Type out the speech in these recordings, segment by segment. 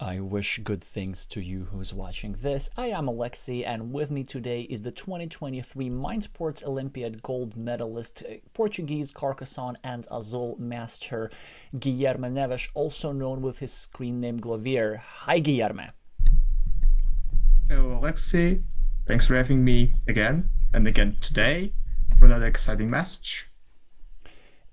I wish good things to you who's watching this. I am Alexey, and with me today is the 2023 Mind Sports Olympiad gold medalist, Portuguese Carcassonne and Azul master Guilherme Neves, also known with his screen name Glovier. Hi, Guilherme. Hello, Alexei. Thanks for having me again and again today for another exciting match.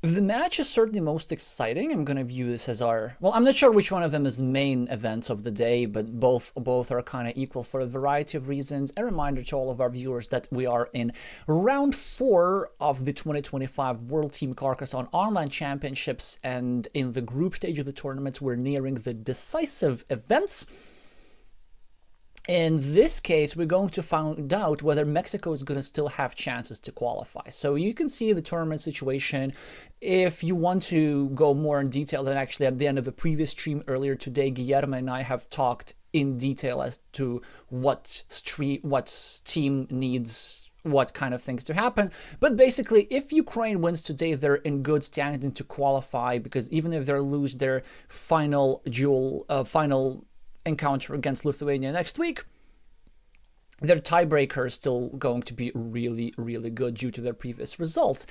The match is certainly most exciting. I'm going to view this as our, well, I'm not sure which one of them is the main event of the day, but both are kind of equal for a variety of reasons. A reminder to all of our viewers that we are in round 4 of the 2025 World Team Carcassonne Online Championships, and in the group stage of the tournament, we're nearing the decisive events. In this case, we're going to find out whether Mexico is going to still have chances to qualify. So you can see the tournament situation. If you want to go more in detail, then actually at the end of the previous stream earlier today, Guillermo and I have talked in detail as to what team needs what kind of things to happen. But basically, if Ukraine wins today, they're in good standing to qualify, because even if they lose their final encounter against Lithuania next week, their tiebreaker is still going to be really, really good due to their previous results.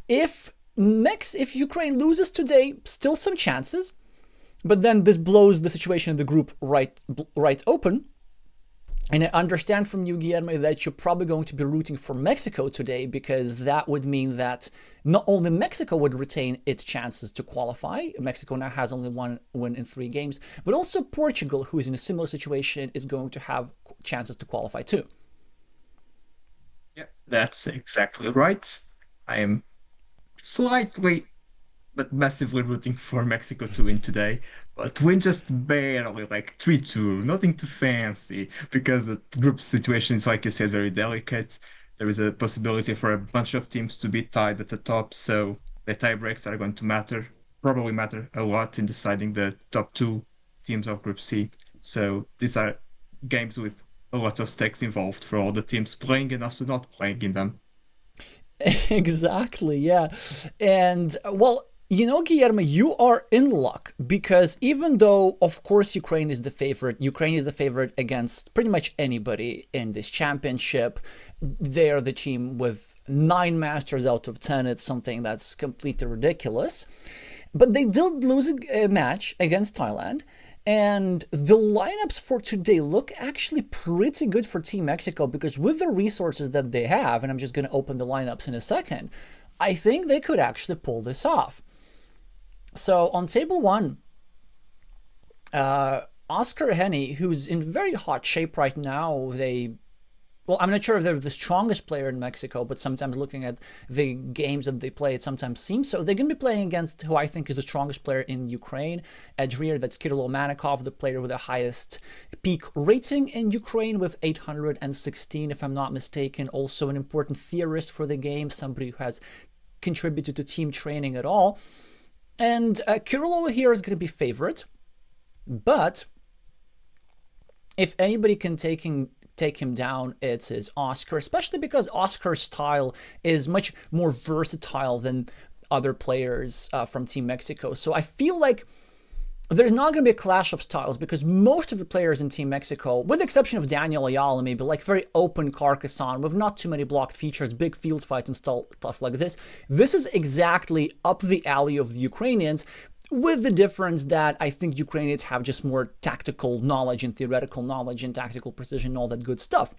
If Ukraine loses today, still some chances, but then this blows the situation in the group right open. And I understand from you, Guillermo, that you're probably going to be rooting for Mexico today, because that would mean that not only Mexico would retain its chances to qualify — Mexico now has only one win in 3 games, but also Portugal, who is in a similar situation, is going to have chances to qualify too. Yeah, that's exactly right. I am slightly but massively rooting for Mexico to win today, but win just barely, like 3-2, nothing too fancy, because the group situation is, like you said, very delicate. There is a possibility for a bunch of teams to be tied at the top, so the tie breaks are going to probably matter a lot in deciding the top 2 teams of Group C. So these are games with a lot of stakes involved for all the teams playing and also not playing in them. Exactly, yeah. And well, Guillermo, you are in luck, because even though, of course, Ukraine is the favorite against pretty much anybody in this championship. They are the team with 9 masters out of 10. It's something that's completely ridiculous. But they did lose a match against Thailand. And the lineups for today look actually pretty good for Team Mexico, because with the resources that they have, and I'm just going to open the lineups in a second, I think they could actually pull this off. So on table 1, Oscar Henny, who's in very hot shape right now. I'm not sure if they're the strongest player in Mexico, but sometimes looking at the games that they play, it sometimes seems so. They're going to be playing against who I think is the strongest player in Ukraine, Adrier. That's Kirill Manikov, the player with the highest peak rating in Ukraine, with 816, if I'm not mistaken. Also an important theorist for the game, somebody who has contributed to team training at all. And Kirill over here is going to be favorite, but if anybody can take him down, it is Oscar, especially because Oscar's style is much more versatile than other players from Team Mexico. So I feel like there's not going to be a clash of styles, because most of the players in Team Mexico, with the exception of Daniel Ayala, maybe, like very open Carcassonne with not too many blocked features, big field fights and stuff like this. This is exactly up the alley of the Ukrainians, with the difference that I think Ukrainians have just more tactical knowledge and theoretical knowledge and tactical precision and all that good stuff.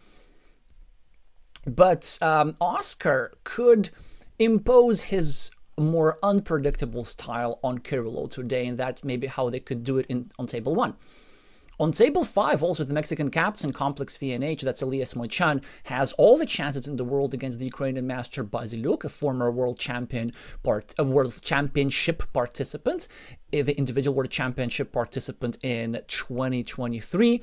But Oscar could impose his more unpredictable style on Kirilo today, and that may be how they could do it on table 1. On table 5, also, the Mexican captain, Complex VNH, that's Elias Moichan, has all the chances in the world against the Ukrainian master Basiluk, a former world championship participant, the individual world championship participant in 2023.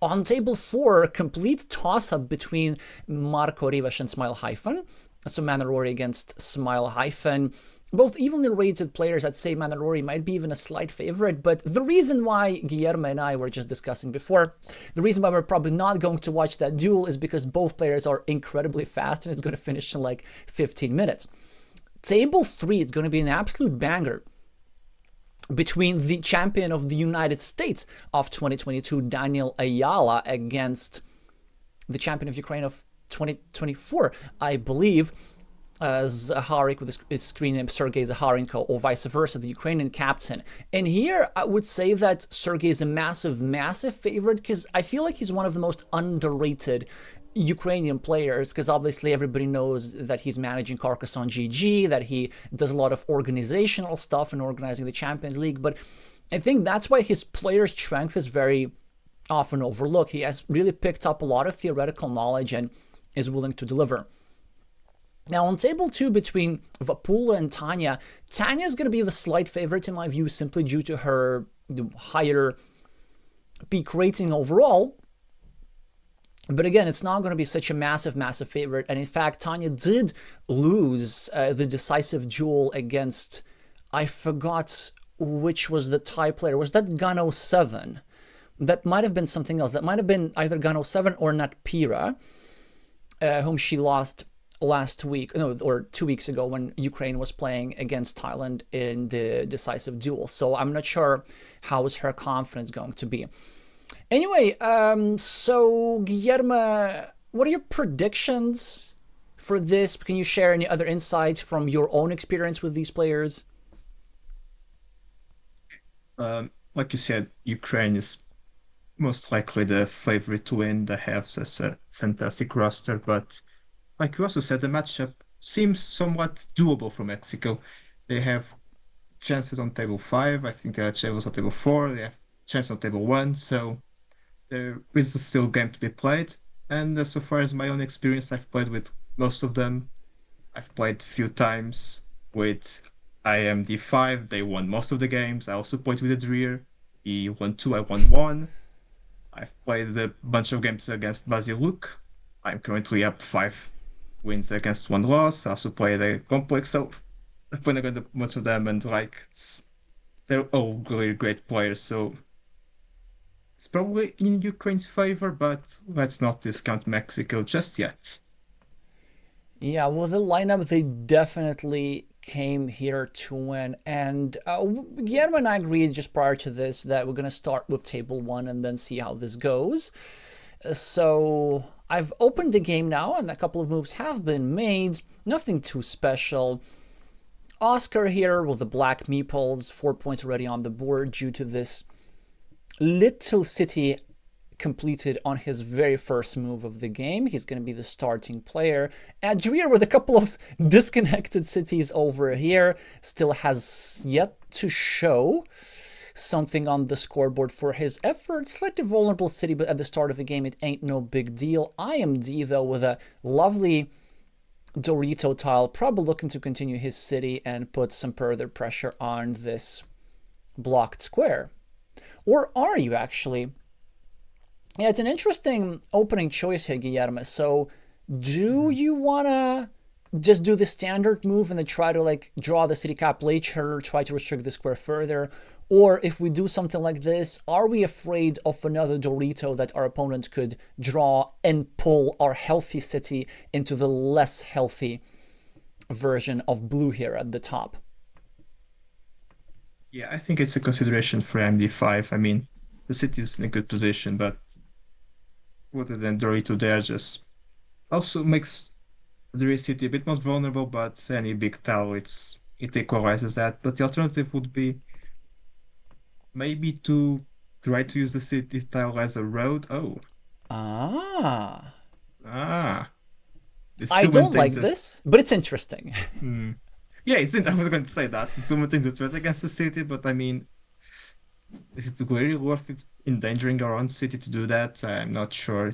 On table 4, a complete toss-up between Marco Rivas and Smile Hyphen. So Manarori against Smile Hyphen. Both evenly rated players. I'd say Manarori might be even a slight favorite, but the reason why Guillermo and I were just discussing before, the reason why we're probably not going to watch that duel is because both players are incredibly fast, and it's going to finish in like 15 minutes. Table 3 is going to be an absolute banger. between the champion of the United States of 2022, Daniel Ayala, against the champion of Ukraine of 2024, I believe, Zaharik, with his screen name Sergei Zaharenko, or vice versa, the Ukrainian captain. And here I would say that Sergei is a massive, massive favorite, because I feel like he's one of the most underrated Ukrainian players, because obviously everybody knows that he's managing Carcassonne GG, that he does a lot of organizational stuff and organizing the Champions League, but I think that's why his player strength is very often overlooked. He has really picked up a lot of theoretical knowledge and is willing to deliver. Now, on table 2 between Vapula and Tanya, Tanya is going to be the slight favorite in my view, simply due to her higher peak rating overall. But again, it's not going to be such a massive, massive favorite. And in fact, Tanya did lose the decisive duel against, I forgot which was the tie player. Was that Gano 7? That might have been something else. That might have been either Gano 7 or Natpira, whom she lost last week, no, or 2 weeks ago, when Ukraine was playing against Thailand in the decisive duel. So I'm not sure how is her confidence going to be. Anyway, so Guillermo, what are your predictions for this? Can you share any other insights from your own experience with these players? Like you said, Ukraine is most likely the favorite to win. They have such a fantastic roster, but like you also said, the matchup seems somewhat doable for Mexico. They have chances on table 5. I think they have chances on table 4. They have chances on table 1. So there is still a game to be played. And so far as my own experience, I've played with most of them. I've played a few times with IMD5. They won most of the games. I also played with Adrir. He won 2, I won 1. I've played a bunch of games against Basiluk. I'm currently up 5 wins against 1 loss. I also played a complex, so I've played against most of them, and like they're all really great players. So it's probably in Ukraine's favor, but let's not discount Mexico just yet. Yeah, well, the lineup, they definitely came here to win. And Guillermo and I agreed just prior to this that we're going to start with table 1 and then see how this goes. So I've opened the game now, and a couple of moves have been made. Nothing too special. Oscar here with the black meeples, 4 points already on the board due to this little city completed on his very first move of the game. He's going to be the starting player. Adria with a couple of disconnected cities over here, still has yet to show something on the scoreboard for his effort. Slightly vulnerable city, but at the start of the game, it ain't no big deal. IMD, though, with a lovely Dorito tile, probably looking to continue his city and put some further pressure on this blocked square. Or are you actually? Yeah, it's an interesting opening choice here, Guillermo. So do you want to just do the standard move and then try to like draw the city cap later, try to restrict the square further? Or if we do something like this, are we afraid of another Dorito that our opponent could draw and pull our healthy city into the less healthy version of blue here at the top? Yeah, I think it's a consideration for MD5. I mean, the city is in a good position, but rather than Dorito there just also makes the city a bit more vulnerable, but any big tile, it equalizes that. But the alternative would be maybe to try to use the city tile as a road. Oh. I don't like this, but it's interesting. Yeah, I was going to say that. It's something to threat against the city, but I mean, is it really worth it endangering our own city to do that? I'm not sure.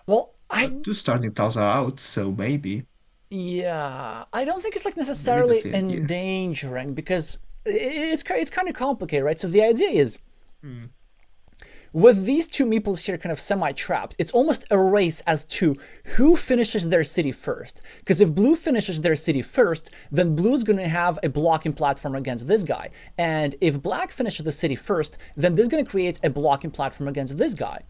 Well, Two starting tiles are out, so maybe. Yeah, I don't think it's like necessarily endangering, because it's kind of complicated, right? So the idea is, with these two meeples here kind of semi-trapped, it's almost a race as to who finishes their city first. Because if blue finishes their city first, then blue's going to have a blocking platform against this guy. And if black finishes the city first, then this is going to create a blocking platform against this guy.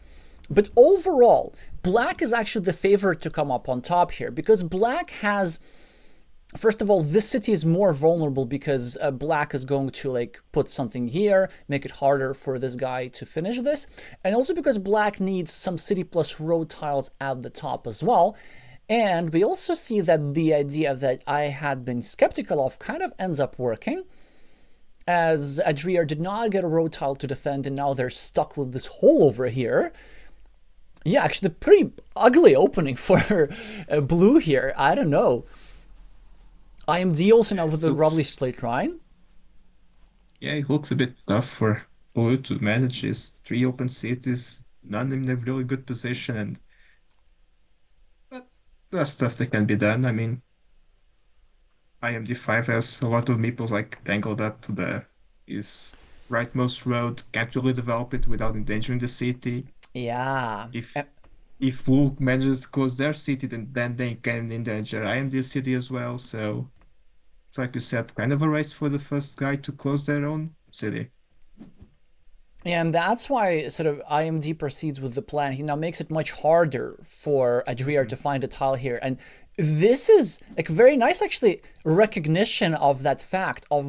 But overall, black is actually the favorite to come up on top here, because black has First of all, this city is more vulnerable because black is going to like put something here, make it harder for this guy to finish this, and also because black needs some city plus road tiles at the top as well. And we also see that the idea that I had been skeptical of kind of ends up working, as Adria did not get a road tile to defend, and now they're stuck with this hole over here. Yeah, actually, pretty ugly opening for blue here. I don't know. IMD also now with It the looks, Roughly Slate Rhine. yeah, it looks a bit tough for Blue to manage his three open cities, none in a really good position, and but there's stuff that can be done. I mean, IMD5 has a lot of meeples like tangled up the his rightmost road, can't really develop it without endangering the city. Yeah. If Blue manages to close their city, then they can endanger IMD's city as well. So it's like you said, kind of a race for the first guy to close their own city. And that's why sort of IMD proceeds with the plan. He now makes it much harder for Adriar Mhm. to find a tile here. And this is like very nice actually recognition of that fact of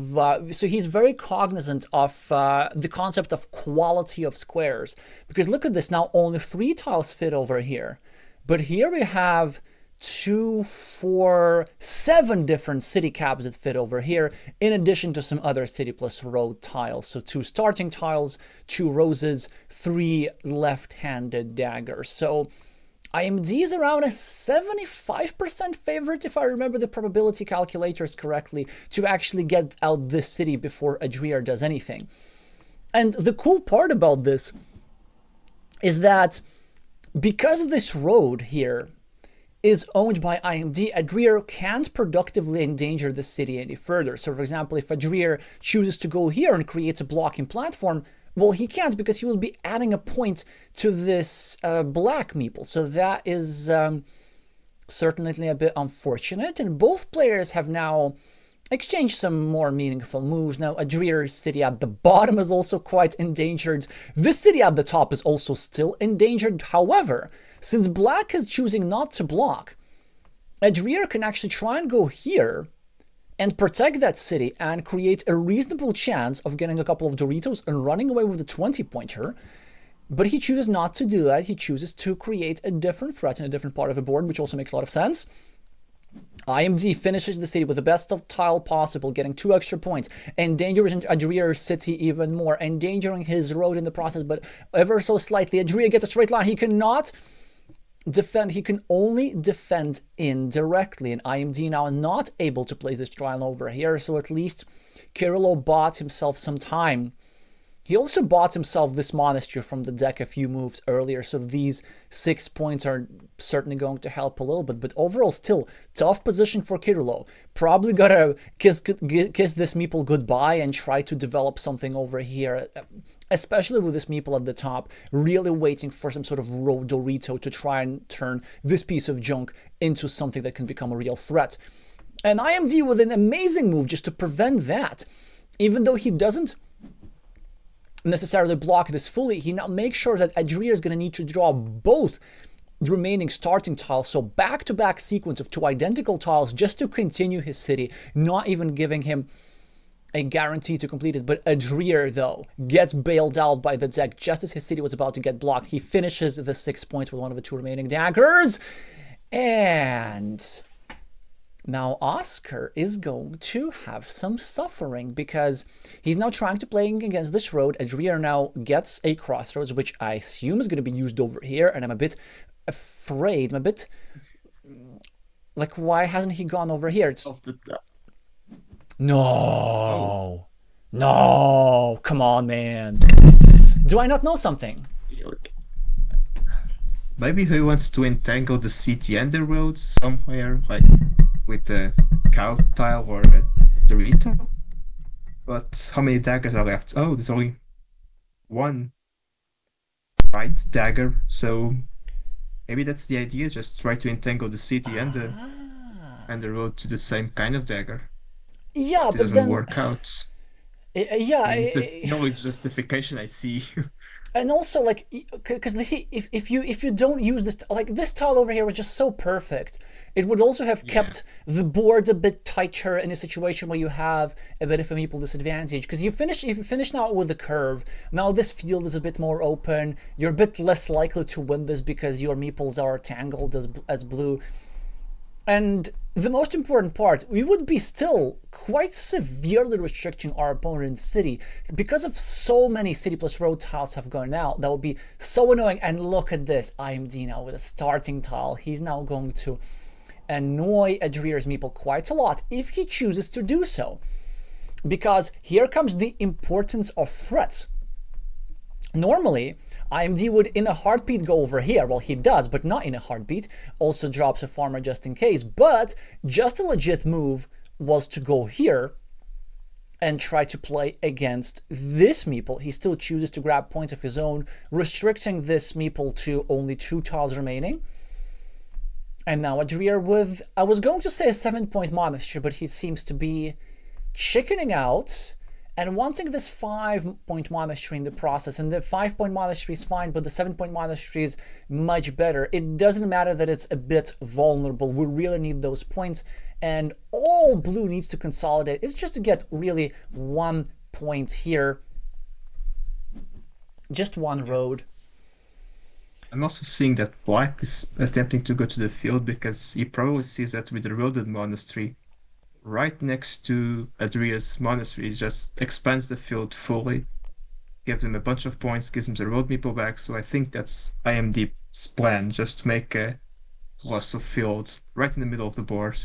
so he's very cognizant of the concept of quality of squares, because look at this, now only 3 tiles fit over here, but here we have 2, 4, 7 different city caps that fit over here, in addition to some other city plus road tiles. So 2 starting tiles, 2 roses, 3 left-handed daggers. So IMD is around a 75% favorite, if I remember the probability calculators correctly, to actually get out this city before Adriar does anything. And the cool part about this is that because this road here is owned by IMD, Adriar can't productively endanger the city any further. So, for example, if Adriar chooses to go here and creates a blocking platform, well, he can't because he will be adding a point to this black meeple. So that is certainly a bit unfortunate. And both players have now exchanged some more meaningful moves. Now, Adriar's city at the bottom is also quite endangered. This city at the top is also still endangered. However, since black is choosing not to block, Adriar can actually try and go here and protect that city and create a reasonable chance of getting a couple of Doritos and running away with a 20-pointer. But he chooses not to do that. He chooses to create a different threat in a different part of the board, which also makes a lot of sense. IMD finishes the city with the best of tile possible, getting 2 extra points, endangering Adriar's city even more, endangering his road in the process, but ever so slightly. Adriar gets a straight line. He cannot defend, he can only defend indirectly, and IMD now not able to place this trial over here, so at least Kirillo bought himself some time. He also bought himself this monastery from the deck a few moves earlier, so these 6 points are certainly going to help a little bit. But overall, still, tough position for Kirillo. Probably gotta kiss this meeple goodbye and try to develop something over here, especially with this meeple at the top, really waiting for some sort of road Dorito to try and turn this piece of junk into something that can become a real threat. And IMD with an amazing move just to prevent that. Even though he doesn't necessarily block this fully, he now makes sure that Adriar is going to need to draw both the remaining starting tiles, so back-to-back sequence of 2 identical tiles just to continue his city, not even giving him a guarantee to complete it. But Adriar, though, gets bailed out by the deck just as his city was about to get blocked. He finishes the 6 points with one of the 2 remaining daggers, and now Oscar is going to have some suffering because he's now trying to play against this road. Adriar now gets a crossroads, which I assume is going to be used over here, and I'm a bit afraid. I'm a bit like, why hasn't he gone over here? It's Of the oh, no, no, come on, man. Do I not know something? maybe he wants to entangle the city and the road somewhere, like with a cow tile or a Dorito. But how many daggers are left? Oh, there's only one right dagger, so maybe that's the idea. Just try to entangle the city and the road to the same kind of dagger. Yeah, But it but doesn't then work out. Yeah, I mean, that's the only justification I see. and also like because see if you don't use this, like this tile over here was just so perfect, it would also have Yeah. kept the board a bit tighter in a situation where you have a bit of a meeple disadvantage, because if you finish now with the curve, now this field is a bit more open, you're a bit less likely to win this because your meeples are tangled as blue. And the most important part, we would be still quite severely restricting our opponent's city because of so many city plus road tiles have gone out. That would be so annoying. And look at this, IMD now with a starting tile. He's now going to annoy Adrier's meeple quite a lot if he chooses to do so. Because here comes the importance of threats. Normally, IMD would in a heartbeat go over here. Well, he does, but not in a heartbeat. Also drops a farmer just in case. But just a legit move was to go here and try to play against this meeple. He still chooses to grab points of his own, restricting this meeple to only 2 tiles remaining. And now Adrier with, I was going to say a 7-point monastery, but he seems to be chickening out and wanting this 5-point monastery in the process. And the 5-point monastery is fine, but the 7-point monastery is much better. It doesn't matter that it's a bit vulnerable. We really need those points. And all blue needs to consolidate is just to get really 1 point here. Just one road. I'm also seeing that Black is attempting to go to the field because he probably sees that with the Eroded Monastery right next to Adria's monastery, it just expands the field fully, gives him a bunch of points, gives him the road meeple back. So I think that's IMD's plan, just to make a loss of field right in the middle of the board.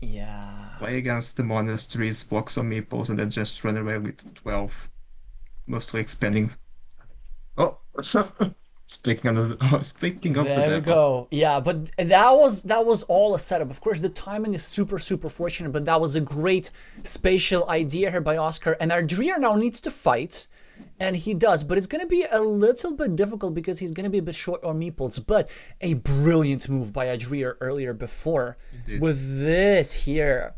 Yeah. Play against the monasteries, block some meeples, and then just run away with 12, mostly expanding. Oh, speaking of the There we devil. go. Yeah, but that was all a setup. Of course, the timing is super fortunate, but that was a great spatial idea here by Oscar. And Adrier now needs to fight, and he does. But it's going to be a little bit difficult because he's going to be a bit short on meeples. But a brilliant move by Adrier earlier before with this here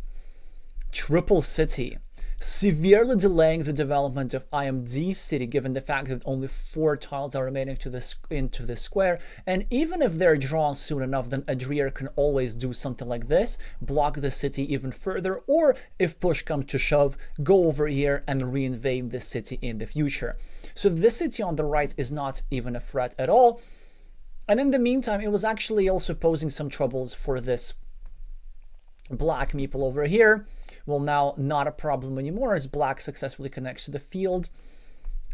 triple city, severely delaying the development of IMD city, given the fact that only 4 tiles are remaining into this square. And even if they're drawn soon enough, then Adrier can always do something like this, block the city even further, or if push comes to shove, go over here and reinvade this city in the future. So this city on the right is not even a threat at all. And in the meantime, it was actually also posing some troubles for this black meeple over here. Well, now not a problem anymore as black successfully connects to the field.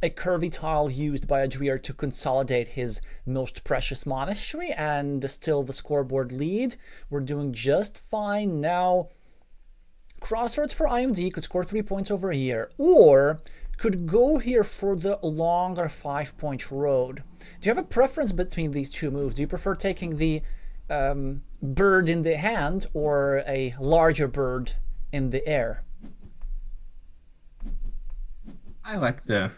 A curvy tile used by Adrier to consolidate his most precious monastery, and still the scoreboard lead. We're doing just fine now. Crossroads for IMD could score 3 points over here, or could go here for the longer 5-point road. Do you have a preference between these two moves? Do you prefer taking the bird in the hand or a larger bird in the air? I like the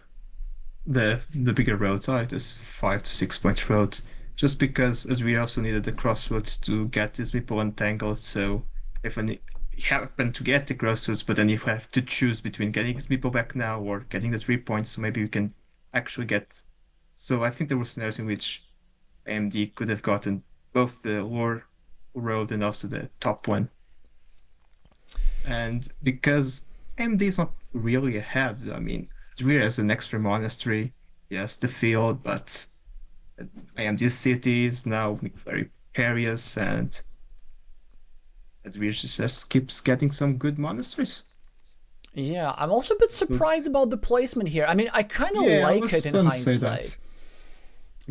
bigger roads. I like this 5 to 6 point road, just because as we also needed the crossroads to get these people untangled. So if you happen to get the crossroads, but then you have to choose between getting his people back now or getting the 3 points, so maybe you can actually get. So I think there were scenarios in which AMD could have gotten both the lower road and also the top one. And because AMD is not really ahead, I mean, Adria has an extra monastery, yes, the field, but AMD's city is now very precarious, and Adria just keeps getting some good monasteries. Yeah, I'm also a bit surprised about the placement here. I mean, I kind of like it in hindsight.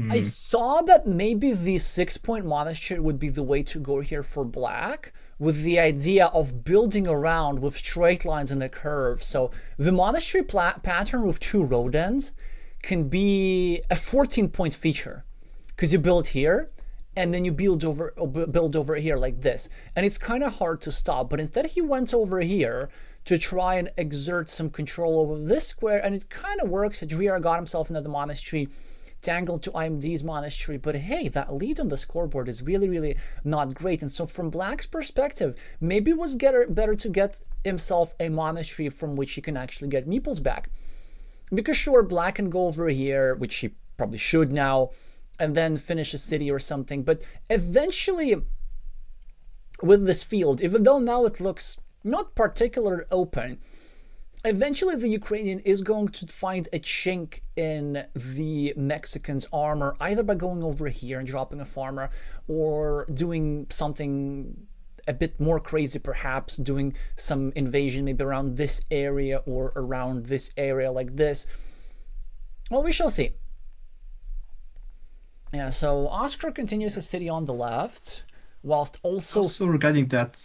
I thought that maybe the 6-point monastery would be the way to go here for black, with the idea of building around with straight lines and a curve. So the monastery pattern with 2 road ends can be a 14-point feature, because you build here and then you build over here like this, and it's kind of hard to stop. But instead he went over here to try and exert some control over this square, and it kind of works. Adria got himself into the monastery, tangled to IMD's monastery, but hey, that lead on the scoreboard is really not great. And so from black's perspective, maybe it was better to get himself a monastery from which he can actually get meeples back. Because sure, Black can go over here, which he probably should now, and then finish a city or something, but eventually with this field, even though now it looks not particularly open, eventually the Ukrainian is going to find a chink in the Mexicans' armor, either by going over here and dropping a farmer, or doing something a bit more crazy, perhaps doing some invasion maybe around this area or around this area like this. Well, we shall see. Yeah, so Oscar continues a city on the left, whilst also regarding that,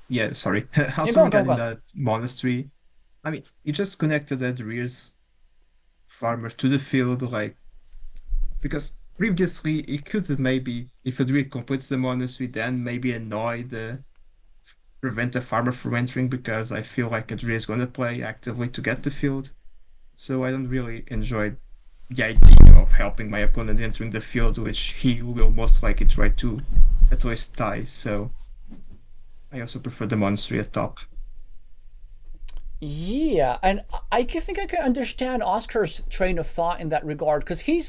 yeah, sorry. Also go regarding on. that monastery, I mean, you just connected that rear's farmer to the field, like, because previously it could have maybe, if Adria completes the monastery, then maybe annoy prevent the farmer from entering, because I feel like Adria is going to play actively to get the field. So I don't really enjoy the idea of helping my opponent entering the field, which he will most likely try to at least tie. So I also prefer the monastery at top. yeah, and I think I can understand Oscar's train of thought in that regard, because he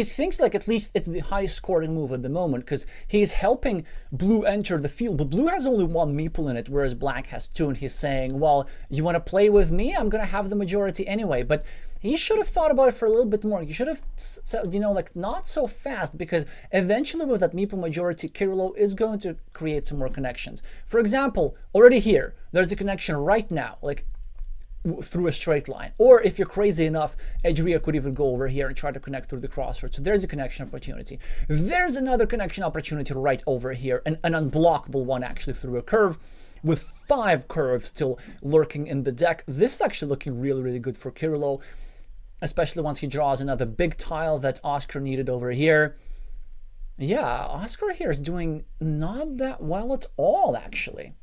thinks like at least it's the highest scoring move at the moment, because he's helping Blue enter the field, but Blue has only one meeple in it, whereas Black has two, and he's saying, well, you want to play with me? I'm going to have the majority anyway. But he should have thought about it for a little bit more. He should have said, like, not so fast, because eventually with that meeple majority, Kirillov is going to create some more connections. For example, already here, there's a connection right now, like, through a straight line. Or if you're crazy enough, Adria could even go over here and try to connect through the crossroads. So there's a connection opportunity. There's another connection opportunity right over here, an unblockable one actually through a curve, with 5 curves still lurking in the deck. This is actually looking really, really good for Kirillov, especially once he draws another big tile that Oscar needed over here. Yeah, Oscar here is doing not that well at all, actually.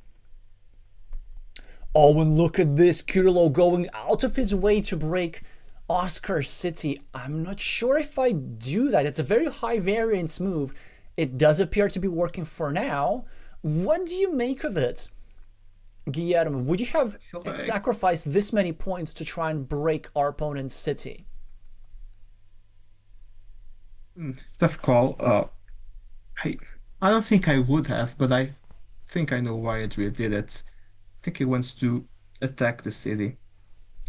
Oh, and look at this, Kirillov going out of his way to break Oscar's city. I'm not sure if I do that. It's a very high variance move. It does appear to be working for now. What do you make of it, Guillermo? Would you have sacrificed this many points to try and break our opponent's city? Tough call. I don't think I would have, but I think I know why Adria did it. I think he wants to attack the city,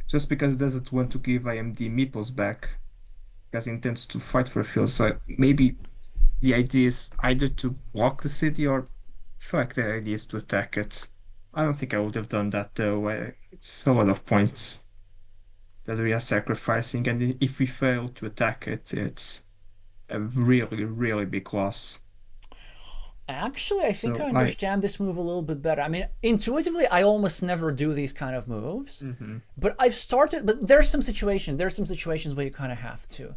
just because he doesn't want to give IMD meeples back, because he intends to fight for a field. So maybe the idea is either to block the city, or I feel like the idea is to attack it. I don't think I would have done that though. It's a lot of points that we are sacrificing, and if we fail to attack it, it's a really, really big loss. Actually, I think I understand this move a little bit better. I mean, intuitively, I almost never do these kind of moves, but I've started. But there's some situations where you kind of have to,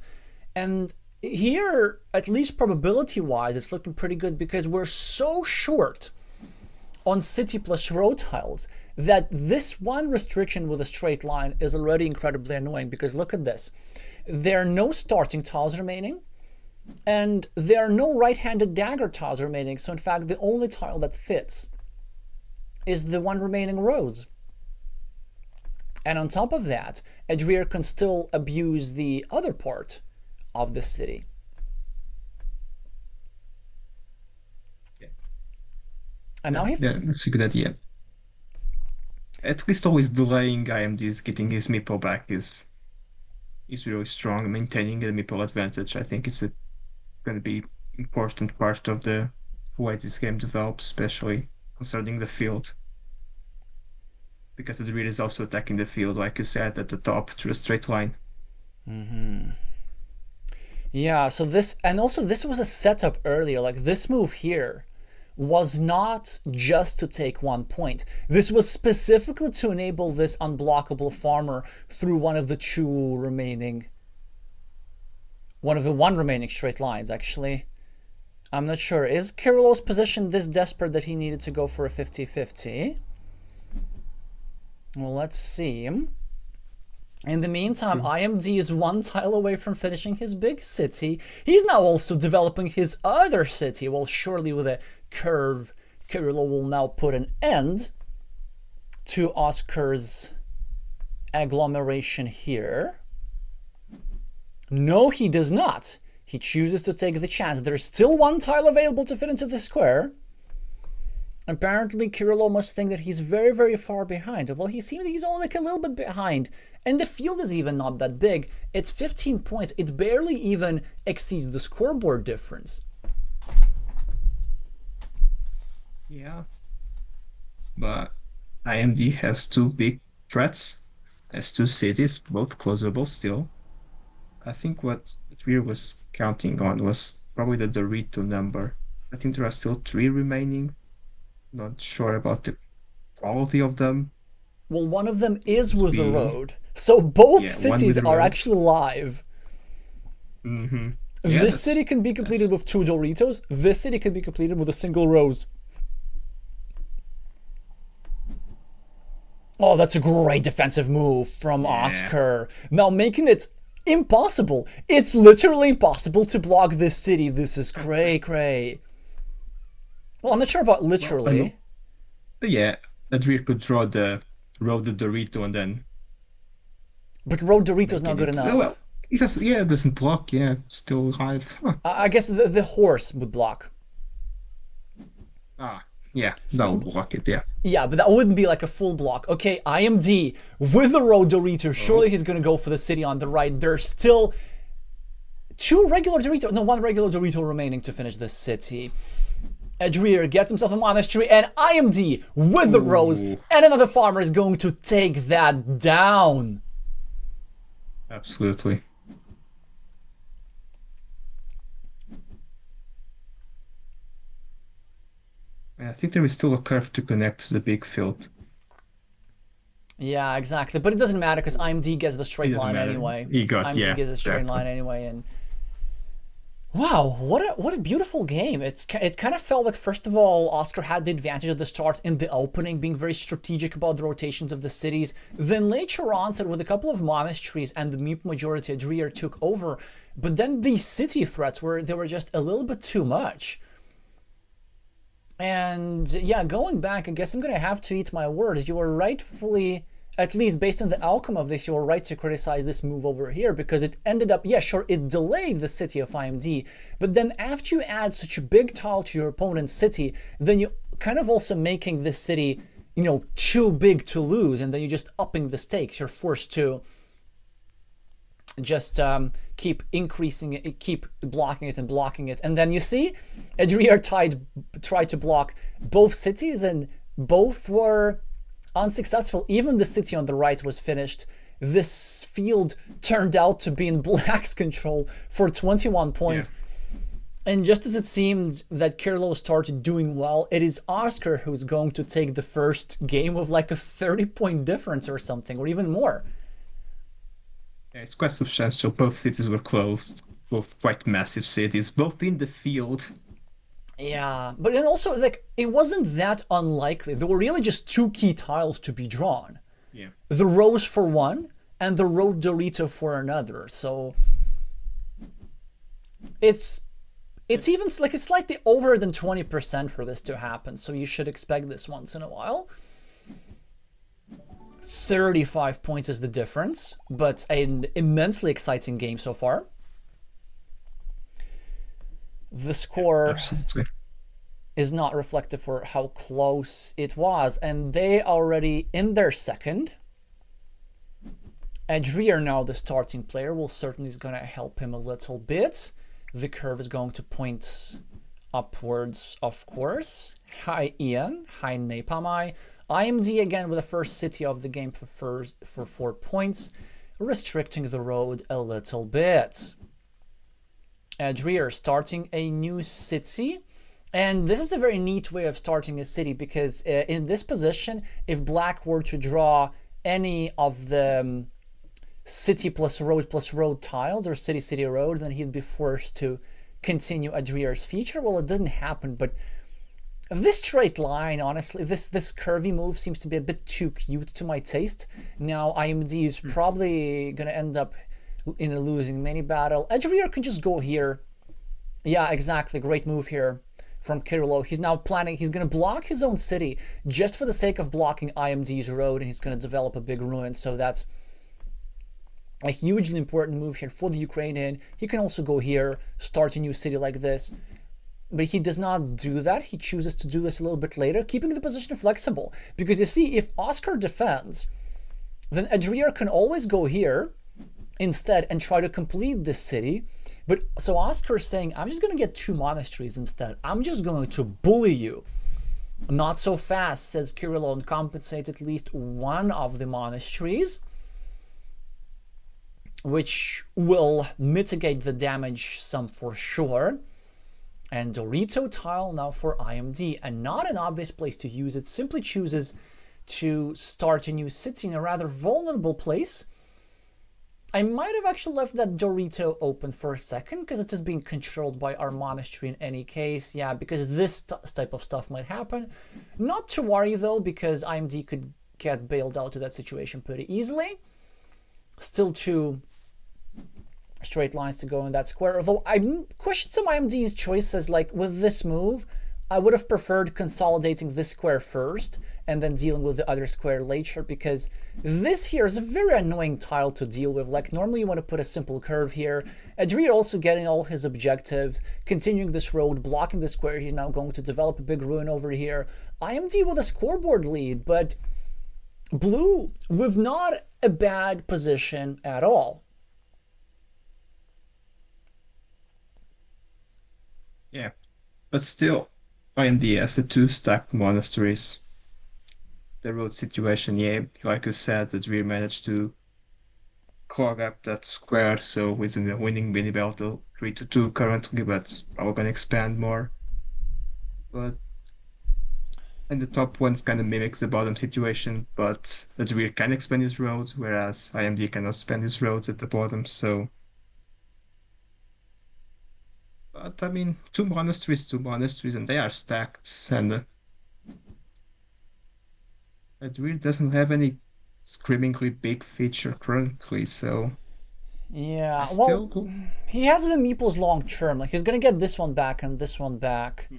and here, at least probability-wise, it's looking pretty good, because we're so short on city plus road tiles that this one restriction with a straight line is already incredibly annoying. Because look at this, there are no starting tiles remaining, and there are no right-handed dagger tiles remaining. So in fact, the only tile that fits is the one remaining rose. And on top of that, Adria can still abuse the other part of the city. Yeah. And now that's a good idea. At least always delaying IMD's getting his meeple back is really strong. Maintaining the meeple advantage, I think, is going to be important part of the way this game develops, especially concerning the field, because the reader is also attacking the field, like you said, at the top through a straight line. Yeah, so this, and also this was a setup earlier. Like, this move here was not just to take 1 point. This was specifically to enable this unblockable farmer through one of the one remaining straight lines, actually. I'm not sure. Is Kirillov's position this desperate that he needed to go for a 50-50? Well, let's see. In the meantime, IMD is 1 tile away from finishing his big city. He's now also developing his other city. Well, surely with a curve, Kirillov will now put an end to Oscar's agglomeration here. No, he does not. He chooses to take the chance. There's still one tile available to fit into the square. Apparently, Kirillov must think that he's very, very far behind. Although he seems he's only like a little bit behind. And the field is even not that big. It's 15 points. It barely even exceeds the scoreboard difference. Yeah. But IMD has two big threats. Has two cities, both closable still. I think what Trier was counting on was probably the Dorito number. I think there are still 3 remaining. Not sure about the quality of them. Well, one of them is with the road. So both Yeah, cities are actually live. Mm-hmm. This city can be completed with 2 Doritos. This city can be completed with a single rose. Oh, that's a great defensive move from Oscar. Now making it impossible. It's literally impossible to block this city. This is cray. Well, I'm not sure about literally. Well, yeah, Adrier could draw the road the Dorito and then. But road Dorito's not good enough. Well, it doesn't block. Yeah, still alive. Huh. I guess the horse would block. Yeah, that would block it. Yeah. Yeah, but that wouldn't be like a full block. Okay, IMD with the road Dorito. Surely he's gonna go for the city on the right. There's still 1 regular Dorito remaining to finish this city. Adrier gets himself a monastery, and IMD with the rose, and another farmer is going to take that down. Absolutely. I think there is still a curve to connect to the big field. Yeah, exactly. But it doesn't matter because IMD gets the straight line anyway. IMD gets a straight line anyway, and wow, what a beautiful game. It kind of felt like, first of all, Oscar had the advantage at the start in the opening, being very strategic about the rotations of the cities. Then later on, said with a couple of monasteries and the Meep majority, Adrier took over. But then these city threats were just a little bit too much. And yeah, going back, I guess I'm gonna have to eat my words. You were rightfully, at least based on the outcome of this, you were right to criticize this move over here because it ended up, yeah, sure, it delayed the city of IMD, but then after you add such a big tile to your opponent's city, then you kind of also making this city, you know, too big to lose, and then you're just upping the stakes. You're forced to just keep increasing it, keep blocking it, and then you see, Adrier tried to block both cities, and both were unsuccessful. Even the city on the right was finished. This field turned out to be in Black's control for 21 points. Yeah. And just as it seemed that Kirillov started doing well, it is Oscar who's going to take the first game with like a 30-point difference or something, or even more. Yeah, it's quite substantial. Both cities were closed, both quite massive cities, both in the field. Yeah, but then also, like, it wasn't that unlikely. There were really just 2 key tiles to be drawn. Yeah. The rose for one, and the road Dorito for another. So it's even like it's slightly over than 20% for this to happen. So you should expect this once in a while. 35 points is the difference, but an immensely exciting game so far. The score is not reflective for how close it was, and they already in their second. Adrier, now the starting player, will certainly is going to help him a little bit. The curve is going to point upwards, of course. Hi Ian, hi Napalm. IMD again with the first city of the game for 4 points, restricting the road a little bit. Adrier starting a new city, and this is a very neat way of starting a city because in this position, if Black were to draw any of the city plus road tiles, or city road, then he'd be forced to continue Adrier's feature. Well, it didn't happen, but this straight line, honestly, this curvy move seems to be a bit too cute to my taste. Now IMD is probably gonna end up in a losing mini battle. Adrier can just go here. Yeah, exactly, great move here from Kirillov. He's now planning, he's going to block his own city just for the sake of blocking IMD's road, and he's going to develop a big ruin. So that's a hugely important move here for the Ukrainian. He can also go here, start a new city like this. But he does not do that. He chooses to do this a little bit later, keeping the position flexible. Because you see, if Oscar defends, then Adrier can always go here instead and try to complete this city. But so Oscar is saying, I'm just going to get 2 monasteries instead. I'm just going to bully you. Not so fast, says Kirillov, and compensate at least one of the monasteries, which will mitigate the damage some for sure. And Dorito tile now for IMD, and not an obvious place to use it. Simply chooses to start a new city in a rather vulnerable place. I might have actually left that Dorito open for a second, because it is being controlled by our monastery in any case. Yeah, because this type of stuff might happen. Not to worry though, because IMD could get bailed out of that situation pretty easily. Still 2 straight lines to go in that square, although I question some IMD's choices. Like with this move, I would have preferred consolidating this square first and then dealing with the other square later, because this here is a very annoying tile to deal with. Like normally you want to put a simple curve here. Adrier also getting all his objectives, continuing this road, blocking the square. He's now going to develop a big ruin over here. IMD with a scoreboard lead, but blue with not a bad position at all. Yeah, but still, IMD has the 2 stacked monasteries. The road situation, yeah, like you said, that we managed to clog up that square, so within the winning mini battle, 3-2 currently, but we're gonna expand more. But and the top ones kind of mimics the bottom situation, but the rear can expand his roads, whereas IMD cannot expand his roads at the bottom, so. But I mean, 2 monasteries, and they are stacked, and it really doesn't have any screamingly big feature currently, so. Yeah, well, he has the meeples long term. Like he's gonna get this one back and this one back,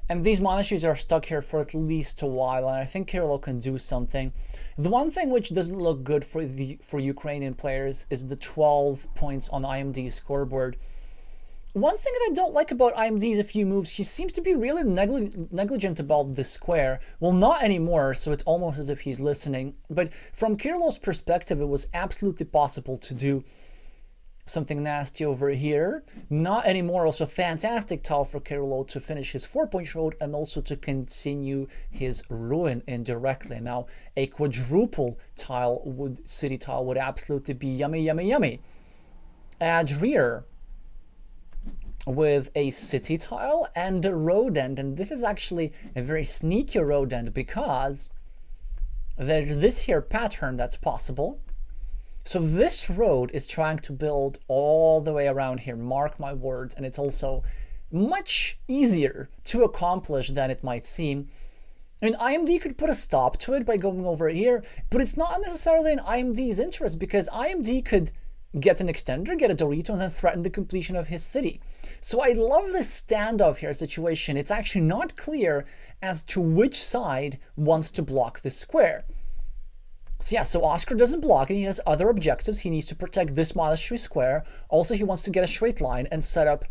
and these monasteries are stuck here for at least a while. And I think Kirillov can do something. The one thing which doesn't look good for Ukrainian players is the 12 points on IMD's scoreboard. One thing that I don't like about IMD's a few moves, he seems to be really negligent about the square. Well, not anymore, so it's almost as if he's listening. But from Kirillov's perspective, it was absolutely possible to do something nasty over here. Not anymore. Also, fantastic tile for Kirillov to finish his 4-point road and also to continue his ruin indirectly. Now, a quadruple tile city tile would absolutely be yummy, yummy, yummy. Adrier with a city tile and a road end, and this is actually a very sneaky road end because there's this here pattern that's possible. So this road is trying to build all the way around here, mark my words, and it's also much easier to accomplish than it might seem. I mean, IMD could put a stop to it by going over here, but it's not necessarily in IMD's interest, because IMD could get an extender, get a Dorito, and then threaten the completion of his city. So I love this standoff here situation. It's actually not clear as to which side wants to block this square. So yeah, so Oscar doesn't block it. He has other objectives. He needs to protect this monastery square. Also, he wants to get a straight line and set up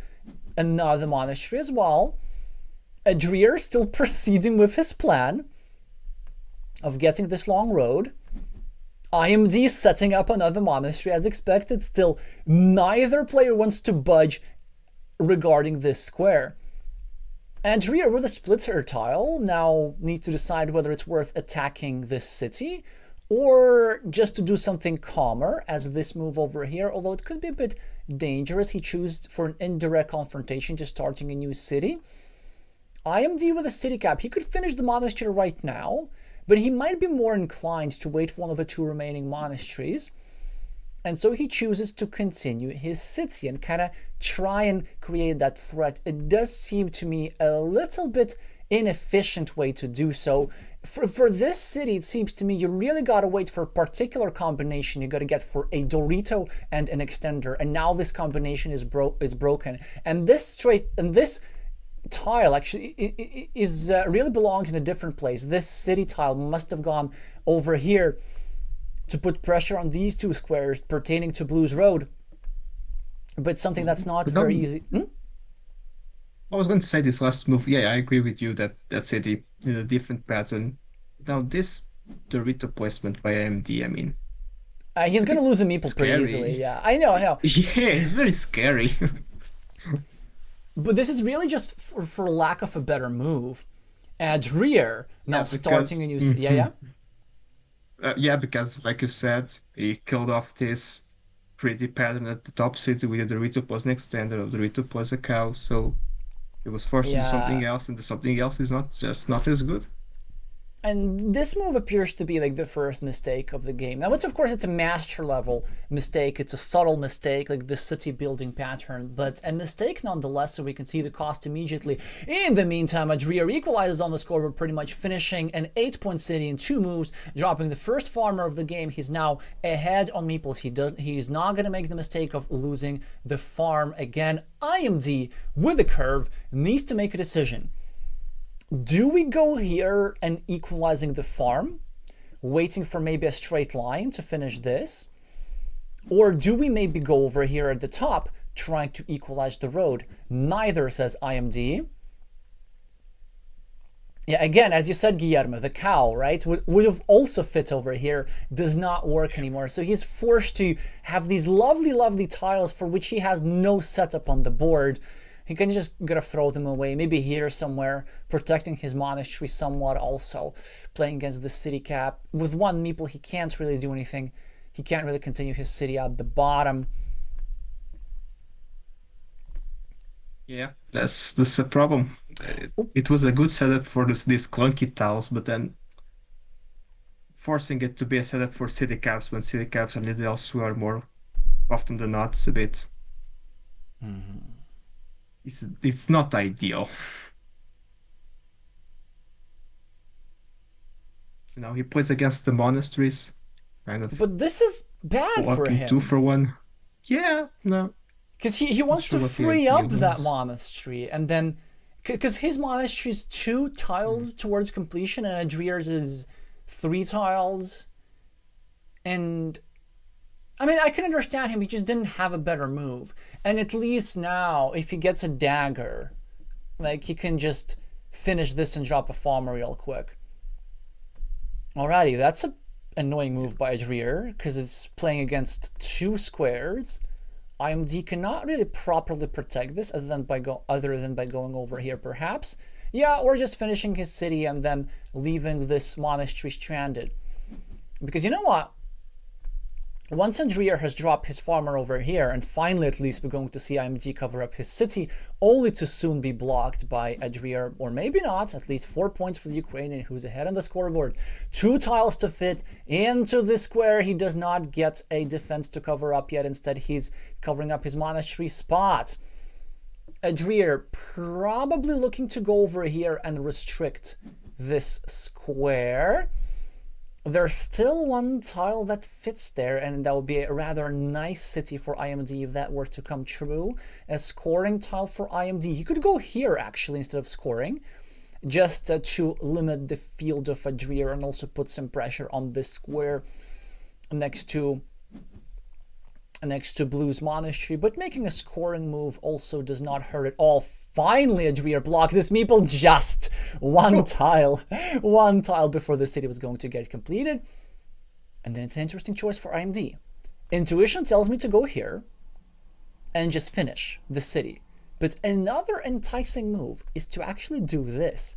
another monastery as well. Adrier still proceeding with his plan of getting this long road. IMD setting up another monastery as expected. Still, neither player wants to budge regarding this square. Adrier with a splitter tile now needs to decide whether it's worth attacking this city or just to do something calmer as this move over here, although it could be a bit dangerous. He chooses for an indirect confrontation, just starting a new city. IMD with a city cap. He could finish the monastery right now, but he might be more inclined to wait for one of the 2 remaining monasteries. And so he chooses to continue his city and kind of try and create that threat. It does seem to me a little bit inefficient way to do so. For this city, it seems to me you really got to wait for a particular combination. You got to get for a Dorito and an extender. And now this combination is broken. And this tile actually is really belongs in a different place. This city tile must have gone over here to put pressure on these two squares pertaining to Blue's Road, but something that's not But not, very easy. I was going to say this last move. Yeah, I agree with you that that city in a different pattern. Now this Dorito placement by AMD, I mean, He's it's a gonna bit lose a meeple pretty easily. scary. Yeah, I know, I know. Yeah, it's very scary. But this is really just for lack of a better move. Adrier now Yeah, starting because a new. Yeah, mhm. yeah. Yeah, because like you said, he killed off this pretty pattern at the top city with a Dorito plus an extender, or Dorito plus a cow. So he was forced to do Yeah, something else, and the something else is not as good. and this move appears to be like the first mistake of the game. Now, it's of course it's a master level mistake. It's a subtle mistake, like the city building pattern, but a mistake nonetheless. So we can see the cost immediately. In the meantime, Adria equalizes on the scoreboard, pretty much finishing an 8-point city in 2 moves, dropping the first farmer of the game. He's now ahead on meeples. He's not going to make the mistake of losing the farm again. IMD with a curve needs to make a decision. Do we go here and equalizing the farm, waiting for maybe a straight line to finish this? Or do we maybe go over here at the top, trying to equalize the road? Neither, says IMD. Yeah, again, as you said, Guillermo, the cow, right, would have also fit over here, does not work anymore. So he's forced to have these lovely, lovely tiles for which he has no setup on the board. He can just gotta throw them away, maybe here somewhere, protecting his monastery somewhat also, playing against the city cap. With one meeple, he can't really do anything. He can't really continue his city at the bottom. Yeah, that's a problem. It was a good Oops. setup for these clunky tiles, but then forcing it to be a setup for city caps when city caps are needed elsewhere more often than not, it's a bit. It's not ideal. You know, he plays against the monasteries, kind of But this is bad for walking two him. for one. Yeah, no, Because he not wants sure to what the free idea up that was. monastery and then because his monastery is 2 tiles towards completion and Adrier's is 3 tiles. And I mean, I can understand him. He just didn't have a better move. And at least now, if he gets a dagger, like he can just finish this and drop a farmer real quick. Alrighty, that's a annoying move by Adrier because it's playing against 2 squares. IMD cannot really properly protect this other than by going over here perhaps. Yeah, or just finishing his city and then leaving this monastery stranded. Because you know what? Once Andrier has dropped his farmer over here, and finally at least we're going to see IMG cover up his city, only to soon be blocked by Adrier, or maybe not, at least 4 points for the Ukrainian who's ahead on the scoreboard. 2 tiles to fit into the square. He does not get a defense to cover up yet. Instead, he's covering up his monastery spot. Adrier probably looking to go over here and restrict this square. There's still 1 tile that fits there, and that would be a rather nice city for IMD if that were to come true. A scoring tile for IMD. He could go here actually instead of scoring, just to limit the field of Adrier and also put some pressure on this square next to Blue's Monastery, but making a scoring move also does not hurt at all. Finally, Adrier blocked this meeple just one tile before the city was going to get completed. And then it's an interesting choice for IMD. Intuition tells me to go here and just finish the city. But another enticing move is to actually do this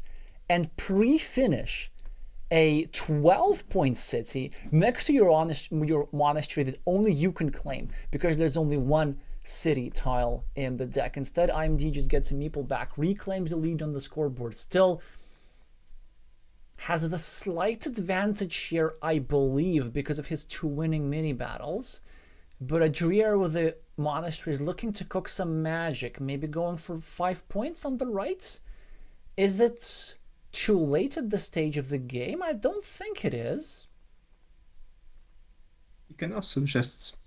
and pre-finish a 12-point city next to your monastery that only you can claim because there's only one city tile in the deck. Instead, IMD just gets a meeple back, reclaims the lead on the scoreboard, still has the slight advantage here, I believe, because of his 2 winning mini battles. But Adrier with the monastery is looking to cook some magic, maybe going for 5 points on the right. Is it too late at this stage of the game? I don't think it is. You can also just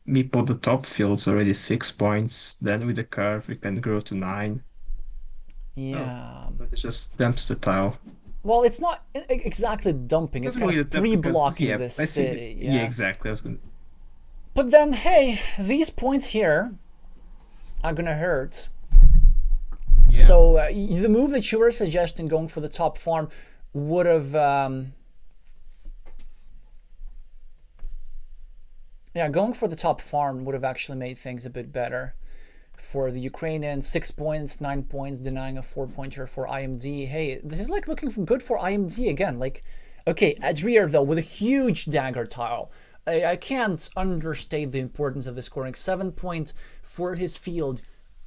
meeple the top fields already 6 points. Then with the curve, we can grow to 9. Oh, Yeah. but it just dumps the tile. Well, it's not exactly dumping. It's Doesn't kind really of dump because pre-blocking yeah, this I see the city. yeah Yeah. exactly. I was gonna But then, hey, these points here are gonna hurt. yeah. So the move that you were suggesting, going for the top farm, would have, yeah, going for the top farm would have actually made things a bit better for the Ukrainians. 6 points, 9 points, denying a 4-pointer for IMD. Hey, this is like looking good for IMD again. Like, okay, Adrier though with a huge dagger tile. I can't understate the importance of this scoring. 7 points for his field.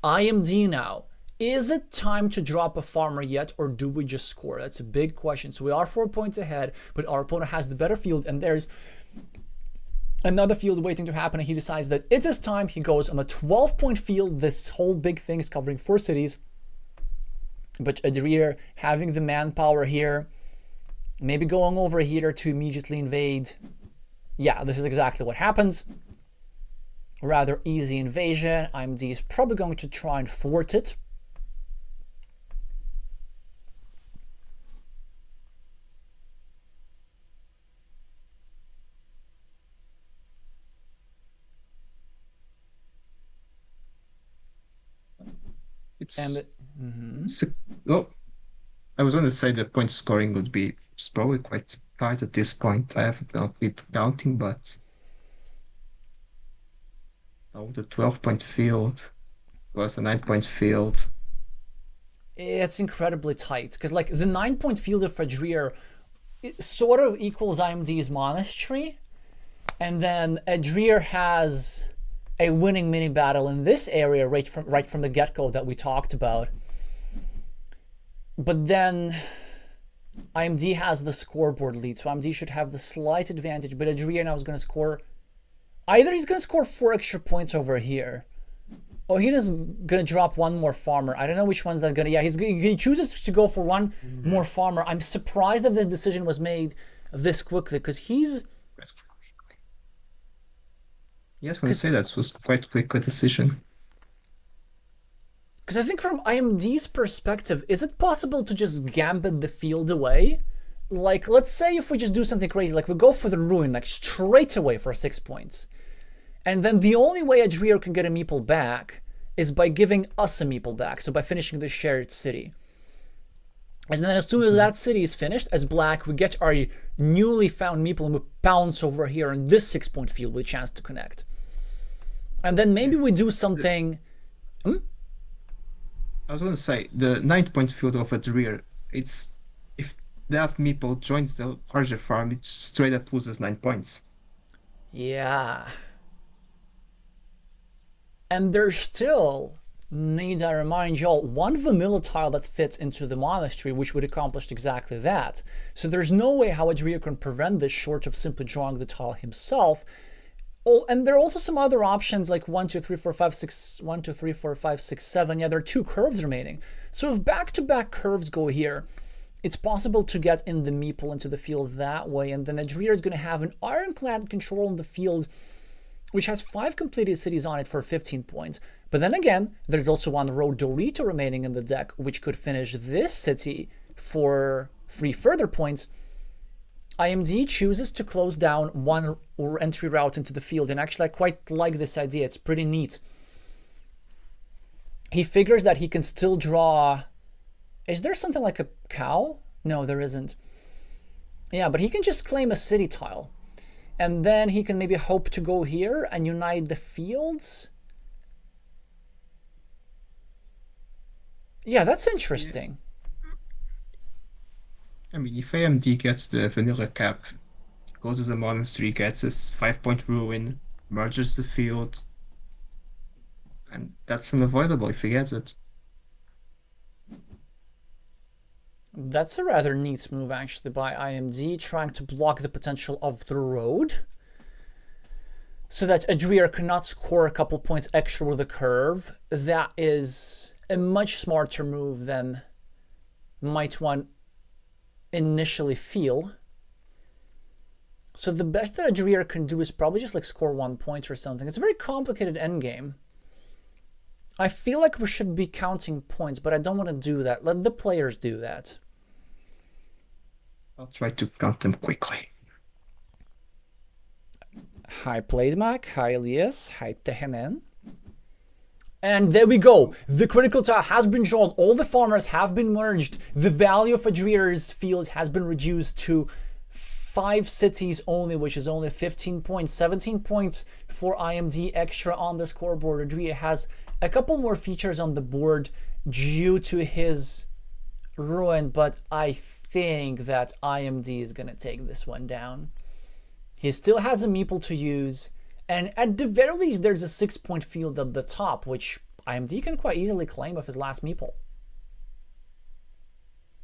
IMD now. Is it time to drop a farmer yet, or do we just score? That's a big question. So we are 4 points ahead, but our opponent has the better field, and there's another field waiting to happen, and he decides that it's his time. He goes on a 12-point field. This whole big thing is covering 4 cities. But Adrier having the manpower here, maybe going over here to immediately invade. Yeah, this is exactly what happens. Rather easy invasion. IMD is probably going to try and thwart it. It's, And it's a, oh, I was going to say the point scoring would be probably quite tight at this point. I haven't not been counting, but oh, the 12-point field was a 9-point field. it's incredibly tight because like the 9-point field of Adrier sort of equals IMD's monastery, and then Adrier has a winning mini battle in this area right from the get-go that we talked about. But then IMD has the scoreboard lead, so IMD should have the slight advantage. But Adrier now is going to score. Either he's going to score 4 extra points over here, or he is going to drop one more farmer. I don't know which one's that going to. Yeah, he chooses to go for one more farmer. I'm surprised that this decision was made this quickly because he's. Yes, when I say that was quite quick a decision. Because I think from IMD's perspective, is it possible to just gambit the field away? Like, let's say if we just do something crazy, like we go for the ruin, like straight away for 6 points. And then the only way Adrier can get a meeple back is by giving us a meeple back, so by finishing the shared city. And then as soon as that city is finished, as black, we get our newly found meeple and we pounce over here in this 6-point field with a chance to connect. And then maybe we do something. I was going to say the 9-point field of Adrier. It's if that meeple joins the larger farm, it straight up loses 9 points. Yeah. And there's still, need I remind y'all, one vanilla tile that fits into the monastery, which would accomplish exactly that. So there's no way how Adrier can prevent this short of simply drawing the tile himself. Oh, and there are also some other options like 1, 2, 3, 4, 5, 6, 1, 2, 3, 4, 5, 6, 7. Yeah, there are 2 curves remaining. So if back-to-back curves go here, it's possible to get in the meeple into the field that way, and then Adrier is going to have an ironclad control in the field, which has 5 completed cities on it for 15 points. But then again, there's also one Road Dorito remaining in the deck, which could finish this city for 3 further points. IMD chooses to close down one entry route into the field, and actually I quite like this idea. It's pretty neat. He figures that he can still draw. Is there something like a cow? No, there isn't. Yeah, but he can just claim a city tile. And then he can maybe hope to go here and unite the fields. Yeah, that's interesting. I mean, if AMD gets the vanilla cap, goes to the monastery, gets his 5-point ruin, merges the field, and that's unavoidable if he gets it. That's a rather neat move, actually, by IMD, trying to block the potential of the road so that Adrier cannot score a couple points extra with a curve. That is a much smarter move than might one initially feel. So the best that Adrier can do is probably just like score 1 point or something. It's a very complicated endgame. I feel like we should be counting points, but I don't want to do that. Let the players do that. I'll try to count them quickly. Hi Playedmac, hi Elias, hi Tehenen. And there we go. The critical tile has been drawn. All the farmers have been merged. The value of Adrier's field has been reduced to 5 cities only, which is only 15 points. 17 points for IMD extra on the scoreboard. Adrier has a couple more features on the board due to his ruin, but I think that IMD is going to take this one down. He still has a meeple to use, and at the very least, there's a 6-point field at the top, which IMD can quite easily claim of his last meeple.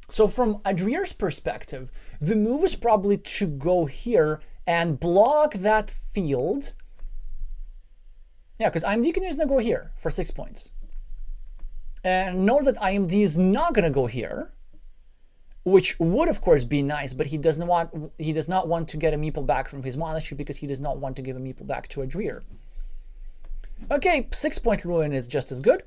So from Adrier's perspective, the move is probably to go here and block that field. Yeah, because IMD can just go here for 6 points. And know that IMD is not going to go here, which would of course be nice, but he does not want to get a meeple back from his monastery because he does not want to give a meeple back to Adrier. Okay, 6-point ruin is just as good.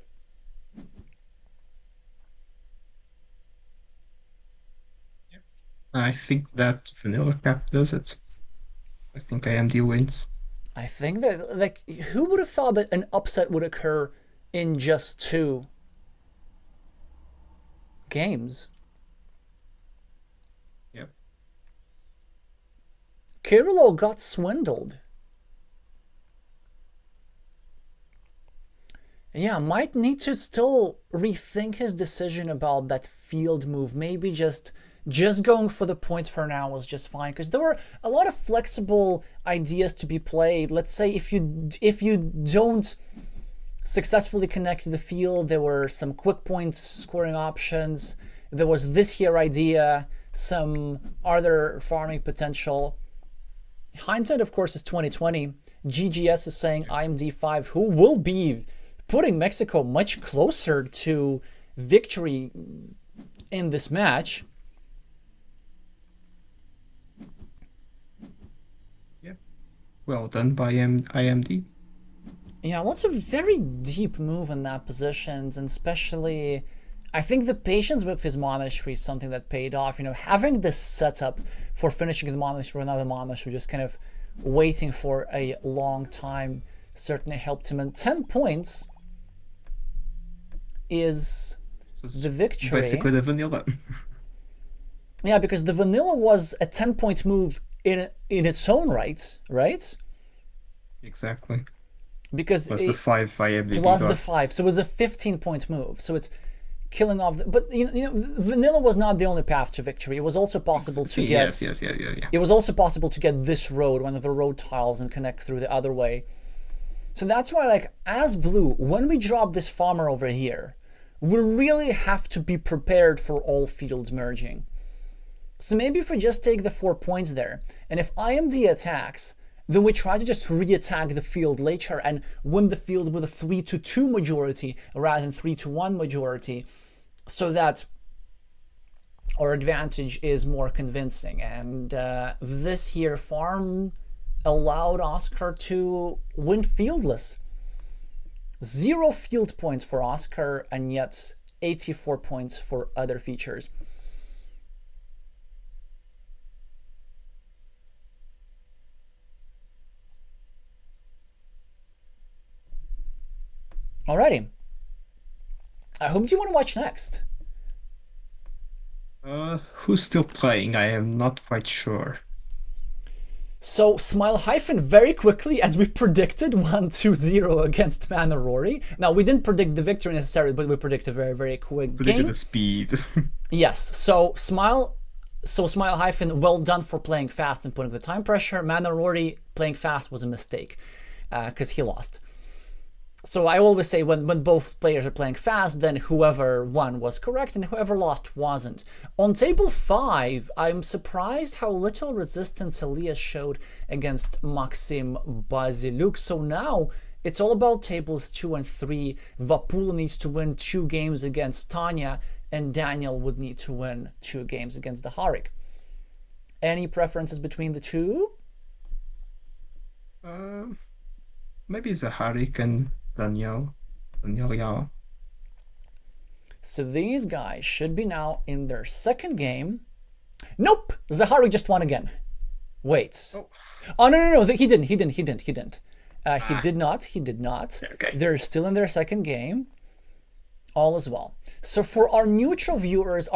I think that vanilla cap does it. I think IMD wins. I think that, like, who would have thought that an upset would occur in just 2 games? Yep. Kirillov got swindled. Yeah, might need to still rethink his decision about that field move. Maybe just going for the points for now was just fine, because there were a lot of flexible ideas to be played. Let's say if you don't successfully connect to the field, there were some quick points scoring options. There was this here idea, some other farming potential. Hindsight, of course, is 2020. GGS is saying IMD5, who will be putting Mexico much closer to victory in this match. Yeah. Well done by IMD. Yeah, well, it's a very deep move in that position, and especially, I think the patience with his monastery is something that paid off. You know, having this setup for finishing the monastery with another monastery, just kind of waiting for a long time, certainly helped him. And 10 points is the victory. Basically the vanilla. Yeah, because the vanilla was a 10-point move in its own right, right? Exactly. Because plus the 5 IMD plus the 5, so it was a 15-point move. So it's killing off. But you know, vanilla was not the only path to victory. It was also possible to get. Yes. It was also possible to get this road, one of the road tiles, and connect through the other way. So that's why, like, as blue, when we drop this farmer over here, we really have to be prepared for all fields merging. So maybe if we just take the 4 points there, and if IMD attacks, then we try to just re-attack the field later and win the field with a 3-2 majority rather than 3-1 majority, so that our advantage is more convincing. And this here farm allowed Oscar to win fieldless. 0 field points for Oscar, and yet 84 points for other features. Alrighty. Whom do you want to watch next? Who's still playing? I am not quite sure. So Smile Hyphen very quickly, as we predicted, 1-2-0 against Mana Rory. Now, we didn't predict the victory necessarily, but we predicted a very, very quick game. The speed. Yes. So Smile Hyphen, well done for playing fast and putting the time pressure. Mana Rory playing fast was a mistake because he lost. So I always say when both players are playing fast, then whoever won was correct and whoever lost wasn't. On table 5, I'm surprised how little resistance Elias showed against Maxim Baziluk. So now it's all about tables 2 and 3. Vapula needs to win 2 games against Tanya, and Daniel would need to win 2 games against the Harik. Any preferences between the two? Maybe Zaharik and Daniel. Yeah. So these guys should be now in their second game. Nope! Zaharik just won again. Wait. Oh. Oh, no. He didn't. He did not. Okay. They're still in their second game. All is well. So for our neutral viewers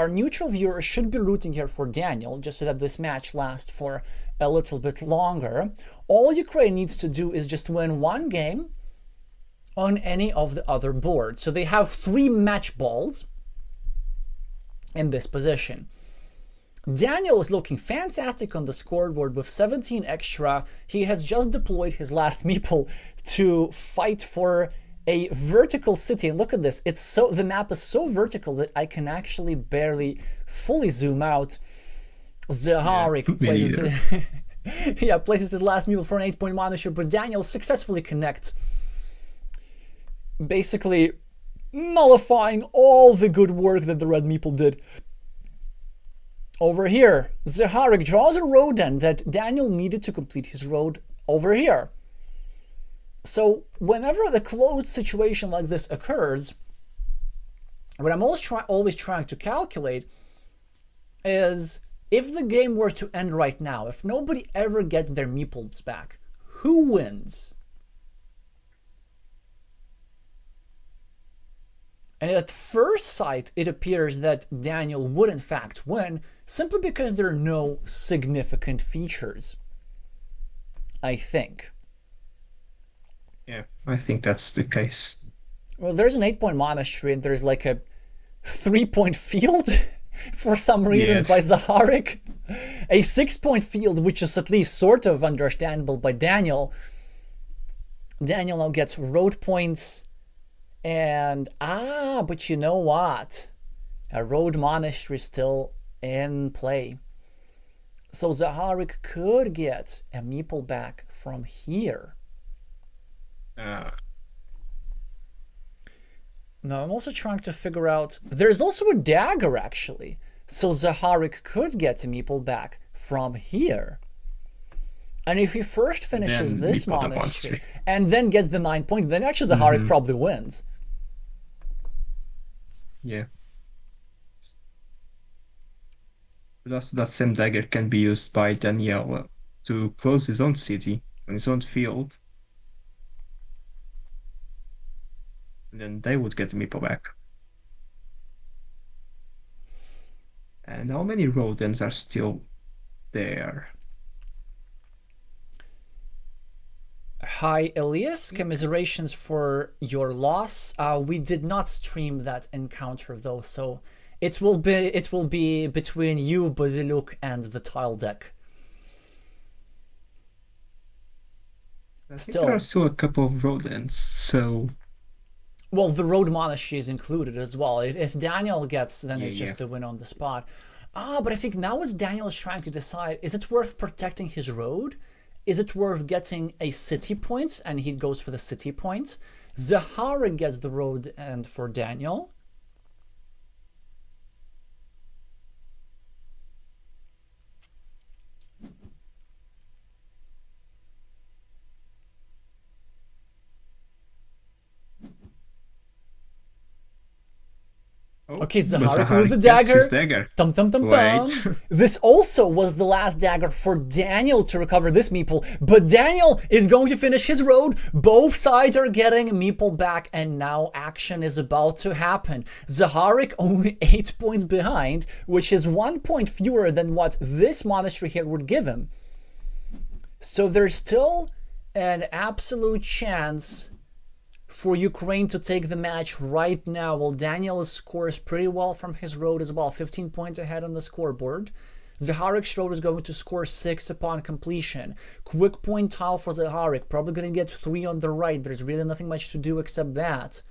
should be rooting here for Daniel, just so that this match lasts for a little bit longer. All Ukraine needs to do is just win one game on any of the other boards. So they have 3 match balls in this position. Daniel is looking fantastic on the scoreboard with 17 extra. He has just deployed his last meeple to fight for a vertical city. And look at this. The map is so vertical that I can actually barely fully zoom out. Zaharik places his last meeple for an 8-point monastery, but Daniel successfully connects, basically nullifying all the good work that the red meeple did. Over here, Zaharik draws a road end that Daniel needed to complete his road over here. So whenever the closed situation like this occurs, what I'm always trying to calculate is, if the game were to end right now, if nobody ever gets their meeples back, who wins? And at first sight, it appears that Daniel would in fact win, simply because there are no significant features, I think. Yeah, I think that's the case. Well, there's an 8-point monastery, and there's like a 3-point field for some reason by Zaharik. A 6-point field, which is at least sort of understandable by Daniel. Daniel now gets road points. And, but you know what? A road monastery is still in play. So Zaharik could get a meeple back from here. Now I'm also trying to figure out, there's also a dagger actually. So Zaharik could get a meeple back from here. And if he first finishes this monastery and then gets the 9 points, then actually Zaharik probably wins. Yeah. Plus, that same dagger can be used by Daniel to close his own city on his own field. And then they would get the meeple back. And how many road ends are still there? Hi Elias, commiserations for your loss. We did not stream that encounter though, so it will be between you, Baziluk, and the tile deck. I think there are still a couple of road ends, so... Well, the road monastery is included as well. If Daniel gets, then it's just a win on the spot. But I think now what Daniel is trying to decide, is it worth protecting his road? Is it worth getting a city point? And he goes for the city point. Zaharik gets the road end for Daniel. Okay, Zaharik with the dagger. Tum tum tum tum. This also was the last dagger for Daniel to recover this meeple, but Daniel is going to finish his road. Both sides are getting meeple back, and now action is about to happen. Zaharik only 8 points behind, which is 1 point fewer than what this monastery here would give him. So there's still an absolute chance for Ukraine to take the match right now. Well, Daniel scores pretty well from his road as well, 15 points ahead on the scoreboard. Zaharik's road is going to score 6 upon completion. Quick point tile for Zaharik, probably going to get 3 on the right. There's really nothing much to do except that.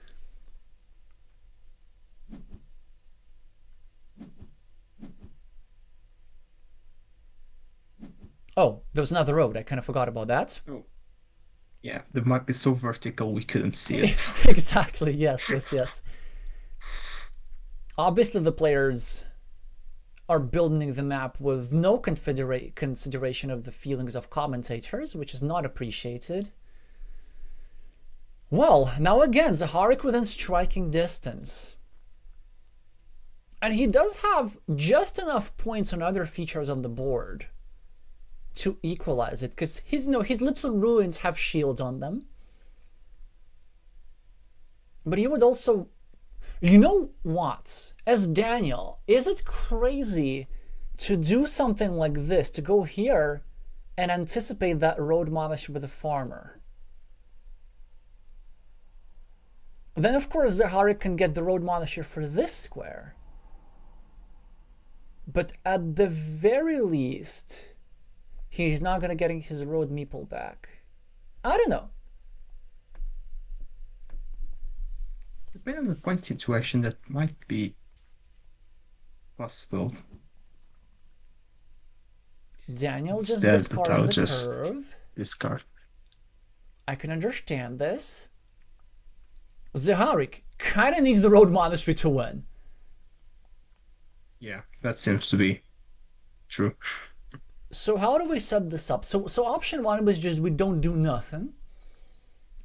Oh, there was another road. I kind of forgot about that. Oh. Yeah, the map is so vertical we couldn't see it. Exactly, yes. Obviously the players are building the map with no consideration of the feelings of commentators, which is not appreciated. Well, now again, Zaharik within striking distance. And he does have just enough points on other features on the board to equalize it, because his little ruins have shields on them. But he would also, you know what? As Daniel, is it crazy to do something like this, to go here and anticipate that road monastery with a farmer? Then of course Zaharik can get the road monastery for this square. But at the very least, he's not going to get his road meeple back. I don't know. Depending on the point situation, that might be possible. Daniel just Instead, discards I'll the just curve. discard. I can understand this. Zaharik kind of needs the road monastery to win. Yeah, that seems to be true. So how do we set this up? So option one was just we don't do nothing,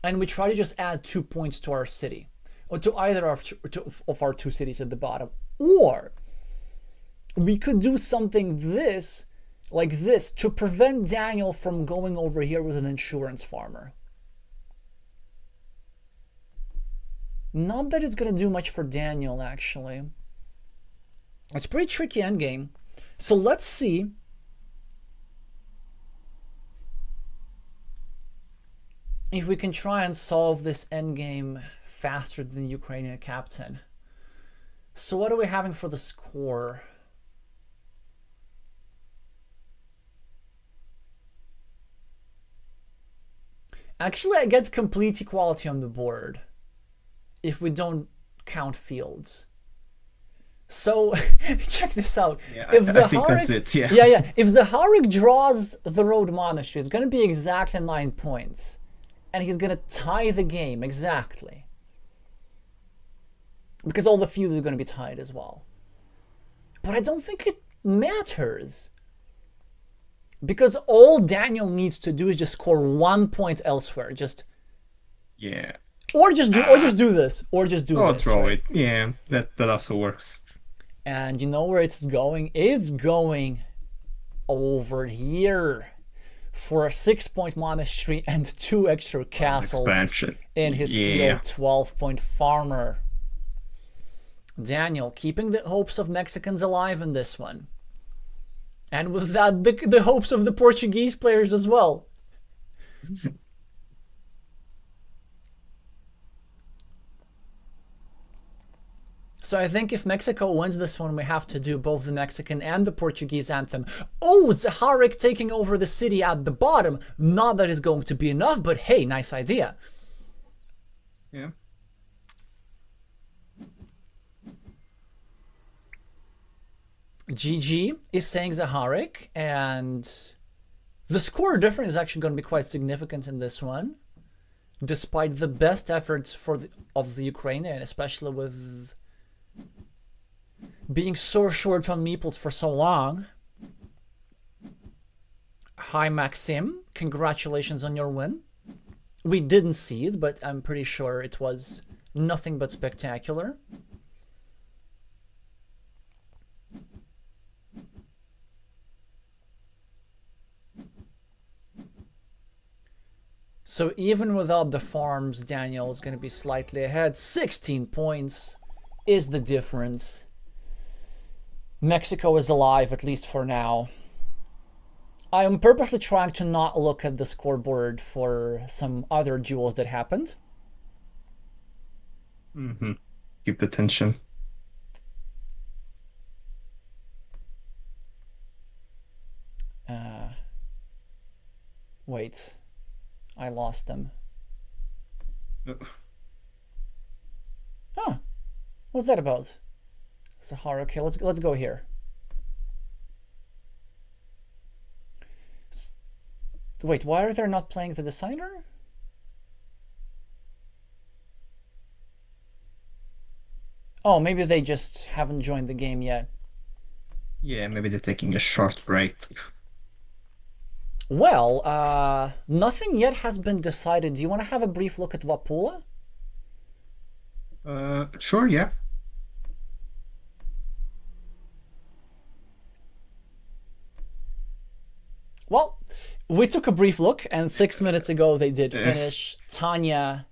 and we try to just add 2 points to our city, or to either of our two cities at the bottom. Or we could do something like this to prevent Daniel from going over here with an insurance farmer. Not that it's going to do much for Daniel, actually. It's a pretty tricky endgame. So let's see if we can try and solve this endgame faster than the Ukrainian captain. So what are we having for the score? Actually, I get complete equality on the board if we don't count fields. So check this out. Yeah, if I think that's it. Yeah. Yeah. If Zaharik draws the road monastery, it's going to be exact in 9 points, and he's going to tie the game exactly, because all the fields are going to be tied as well. But I don't think it matters, because all Daniel needs to do is just score 1 point elsewhere. Yeah. Or just do this. Or just do Or this. throw right? it. Yeah, that also works. And you know where it's going? It's going over here for a 6-point monastery and 2 extra castles Expansion. in his field 12-point farmer. Daniel keeping the hopes of Mexicans alive in this one. And with that, the hopes of the Portuguese players as well. So I think if Mexico wins this one, we have to do both the Mexican and the Portuguese anthem. Oh, Zaharik taking over the city at the bottom. Not that it's going to be enough, but hey, nice idea. Yeah. GG is saying Zaharik, and the score difference is actually going to be quite significant in this one, despite the best efforts of the Ukrainian, especially with being so short on meeples for so long. Hi Maxim, congratulations on your win. We didn't see it, but I'm pretty sure it was nothing but spectacular. So even without the farms, Daniel is going to be slightly ahead. 16 points is the difference. Mexico is alive, at least for now. I am purposely trying to not look at the scoreboard for some other duels that happened. Keep the tension. Wait. I lost them. Huh. What's that about? Sahara. Okay, let's go here. Wait, why are they not playing the designer? Oh, maybe they just haven't joined the game yet. Yeah, maybe they're taking a short break. Well, nothing yet has been decided. Do you want to have a brief look at Vapula? Sure, yeah. Well, we took a brief look, and 6 minutes ago they did Uh, finish. Tanya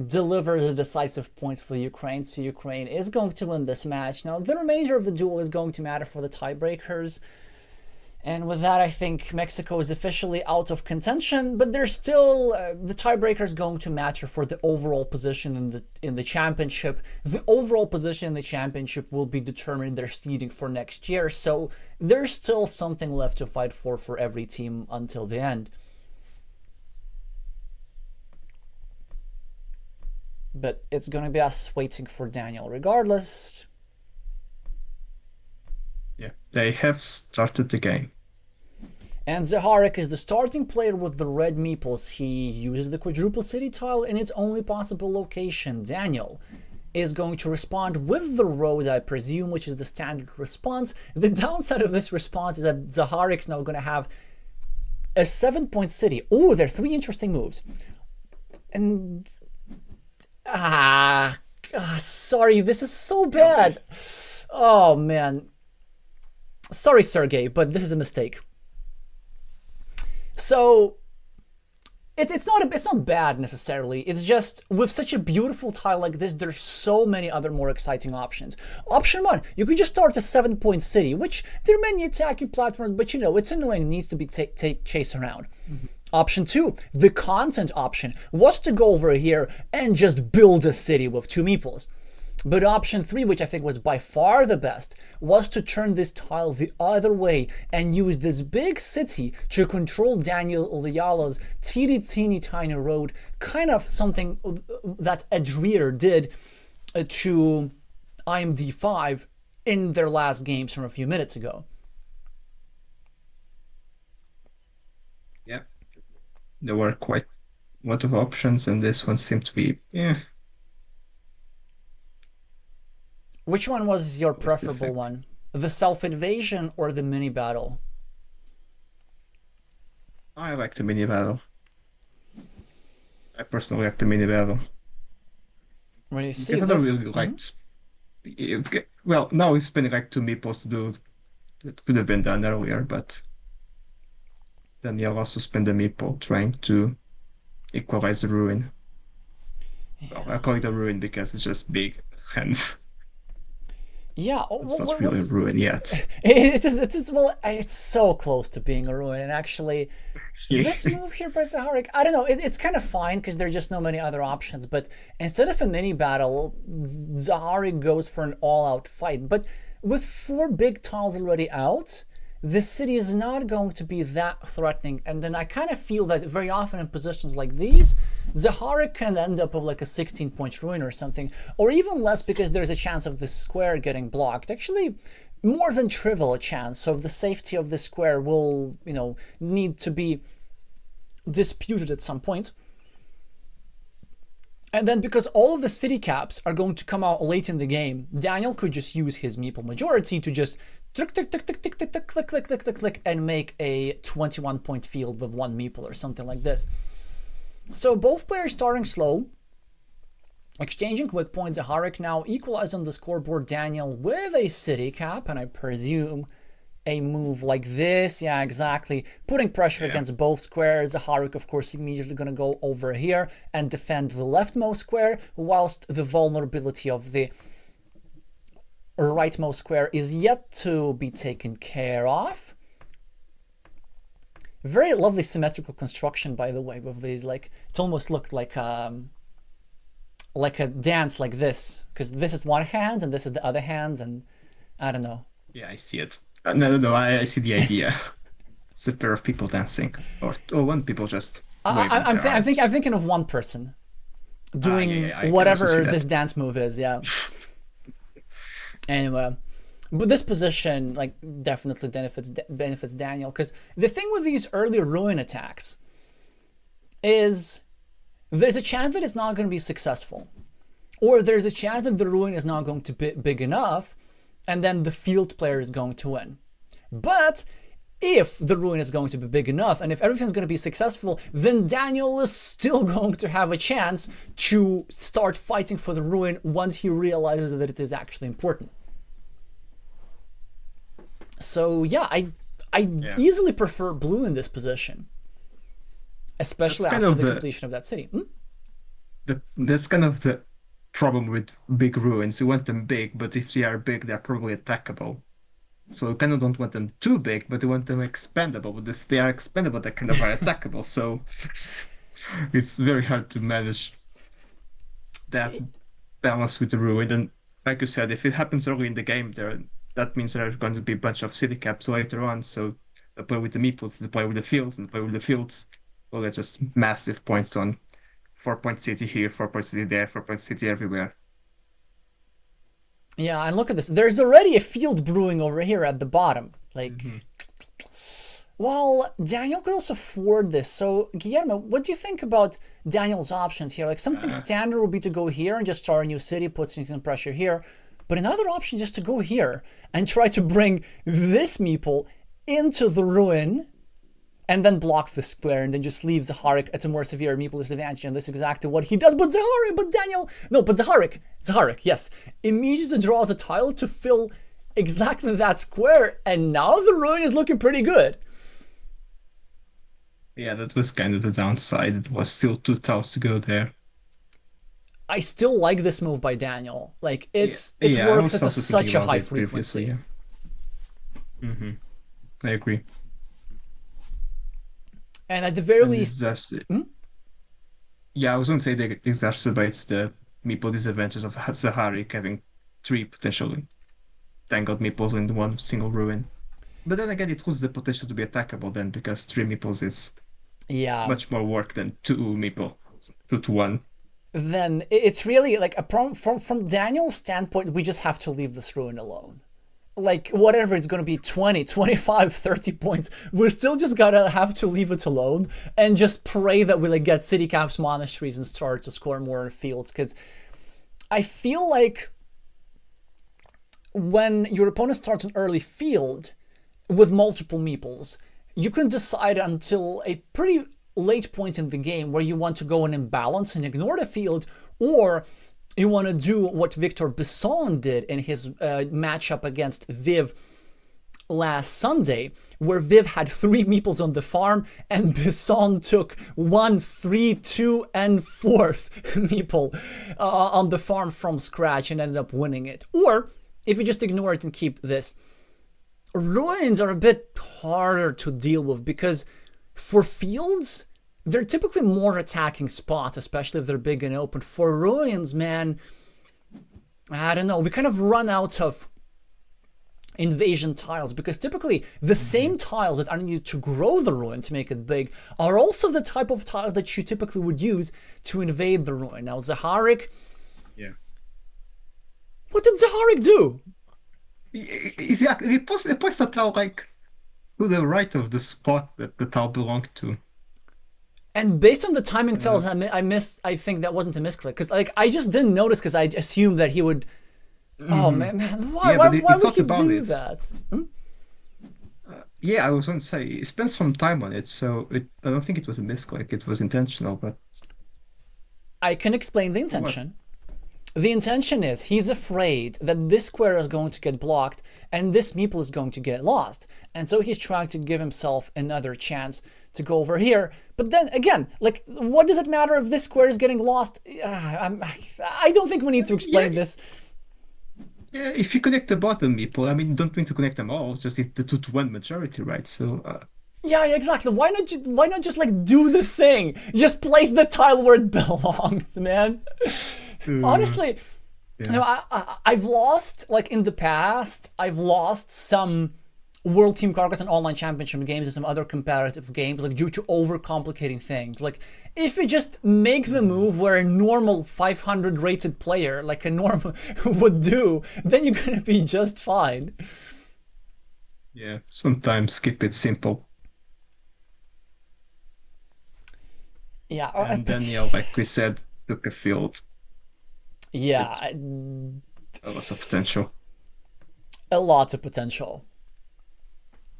delivers decisive points for Ukraine, so Ukraine is going to win this match. Now, the remainder of the duel is going to matter for the tiebreakers. And with that, I think Mexico is officially out of contention, but there's still the tiebreaker is going to matter for the overall position in the championship. The overall position in the championship will be determined their seeding for next year, so there's still something left to fight for every team until the end. But it's going to be us waiting for Daniel regardless. yeah, they have started the game. And Zaharek is the starting player with the red meeples. He uses the quadruple city tile in its only possible location. Daniel is going to respond with the road, I presume, which is the standard response. The downside of this response is that Zaharek's now going to have a 7-point city. Oh, there are three interesting moves. And sorry, this is so bad. Oh man, sorry, Sergey, but this is a mistake. So it's not bad necessarily. It's just with such a beautiful tile like this, there's so many other more exciting options. Option one, you could just start a 7-point city, which there are many attacking platforms, but you know it's annoying. It needs to be chased around. Option two, the content option, was to go over here and just build a city with two meeples. But option three, which I think was by far the best, was to turn this tile the other way and use this big city to control Daniel Liala's teeny tiny road, kind of something that Edreer did to IMD5 in their last games from a few minutes ago. Yeah, there were quite a lot of options, and this one seemed to be, yeah. Which one was your preferable one? The self-invasion or the mini battle? I like the mini battle. I personally like the mini battle. When you see Because I don't this, really liked. Well, now it's been like two meeples to do. It could have been done earlier, but then you'll also spend a meeple trying to equalize the ruin. Well, I call it a ruin because it's just big and yeah, it's not really a ruin yet. well, it's so close to being a ruin. And actually, this move here by Zaharek, I don't know, it's kind of fine because there are just no many other options. But instead of a mini battle, Zaharek goes for an all-out fight. But with 4 big tiles already out, the city is not going to be that threatening. And then I kind of feel that very often in positions like these, Zaharek can end up with like a 16-point ruin or something, or even less because there's a chance of the square getting blocked. Actually, more than trivial a chance. So the safety of the square will, you know, need to be disputed at some point. And then because all of the city caps are going to come out late in the game, Daniel could just use his meeple majority to just click, and make a 21-point field with 1 meeple or something like this. So both players starting slow, exchanging quick points. Zaharek now equalized on the scoreboard. Daniel with a city cap, and I presume a move like this. Yeah, exactly. Putting pressure against both squares. Zaharek, of course, immediately going to go over here and defend the leftmost square, whilst the vulnerability of the rightmost square is yet to be taken care of. Very lovely symmetrical construction, by the way, with these, like, it almost looked like a dance like this, because this is one hand and this is the other hand, and I don't know. Yeah, I see it. No, I see the idea. It's a pair of people dancing, or one people just. I'm thinking of one person doing whatever this dance move is. Yeah. Anyway, but this position like definitely benefits Daniel, because the thing with these early ruin attacks is there's a chance that it's not going to be successful, or there's a chance that the ruin is not going to be big enough, and then the field player is going to win. But if the ruin is going to be big enough and if everything's going to be successful, then Daniel is still going to have a chance to start fighting for the ruin once he realizes that it is actually important. So yeah, I easily prefer blue in this position, especially after the completion of that city. That's kind of the problem with big ruins. You want them big, but if they are big, they're probably attackable. So you kind of don't want them too big, but you want them expandable. But if they are expandable, they kind of are attackable. So it's very hard to manage that balance with the ruin. And like you said, if it happens early in the game, that means there are going to be a bunch of city caps later on. So they play with the meeples, they play with the fields, and they play with the fields. Well, they're just massive points on 4-point city here, 4-point city there, 4-point city everywhere. Yeah, and look at this. There's already a field brewing over here at the bottom. Like, well, Daniel could also afford this. So, Guillermo, what do you think about Daniel's options here? Like, something standard would be to go here and just start a new city, put some pressure here. But another option just to go here and try to bring this meeple into the ruin and then block the square and then just leave Zaharik at a more severe meeple disadvantage. And this is exactly what he does. But Zaharik, yes, immediately draws a tile to fill exactly that square. And now the ruin is looking pretty good. Yeah, that was kind of the downside. It was still 2 tiles to go there. I still like this move by Daniel. Like, it works at such a high frequency. I agree. And at the very least... Yeah, I was going to say that it exacerbates the meeple disadvantage of Zaharik having 3 potentially tangled meeples in one single ruin. But then again, it loses the potential to be attackable then, because 3 meeples is much more work than 2 meeples, 2 to 1. Then it's really like from Daniel's standpoint, we just have to leave this ruin alone. Like, whatever it's going to be, 20, 25, 30 points, we're still just gotta have to leave it alone and just pray that we like get city caps, monasteries, and start to score more fields. Because I feel like when your opponent starts an early field with multiple meeples, you can decide until a pretty late point in the game where you want to go and imbalance and ignore the field, or you want to do what Victor Besson did in his matchup against Viv last Sunday, where Viv had 3 meeples on the farm and Besson took 1, 3, 2, and 4th meeple on the farm from scratch and ended up winning it. Or if you just ignore it and keep this, ruins are a bit harder to deal with because for fields, they're typically more attacking spots, especially if they're big and open. For ruins, man, I don't know. We kind of run out of invasion tiles because typically the same tiles that are needed to grow the ruin to make it big are also the type of tiles that you typically would use to invade the ruin. Now, Zaharik... Yeah. What did Zaharik do? Exactly. He puts the tile like to the right of the spot that the tile belonged to. And based on the timing tells, I think that wasn't a misclick. Because like I just didn't notice because I assumed that he would... Oh, man, why would he do that? Yeah, I was going to say, he spent some time on it, so I don't think it was a misclick. It was intentional, but... I can explain the intention. The intention is he's afraid that this square is going to get blocked and this meeple is going to get lost. And so he's trying to give himself another chance to go over here. But then again, like, what does it matter if this square is getting lost? I don't think we need to explain this. Yeah, if you connect the bottom meeple, I mean, you don't need to connect them all, just the 2-to-1 majority, right? So... Yeah, exactly. Why not just like do the thing? Just place the tile where it belongs, man. Honestly, you know, I've lost, like in the past, I've lost some World Team Carcassonne online championship games and some other competitive games, like due to overcomplicating things. Like, if you just make the move where a normal 500 rated player, like a normal, would do, then you're gonna be just fine. Yeah, sometimes keep it simple. Yeah. And Daniel, like we said, took a field. Yeah. A lot of potential. A lot of potential.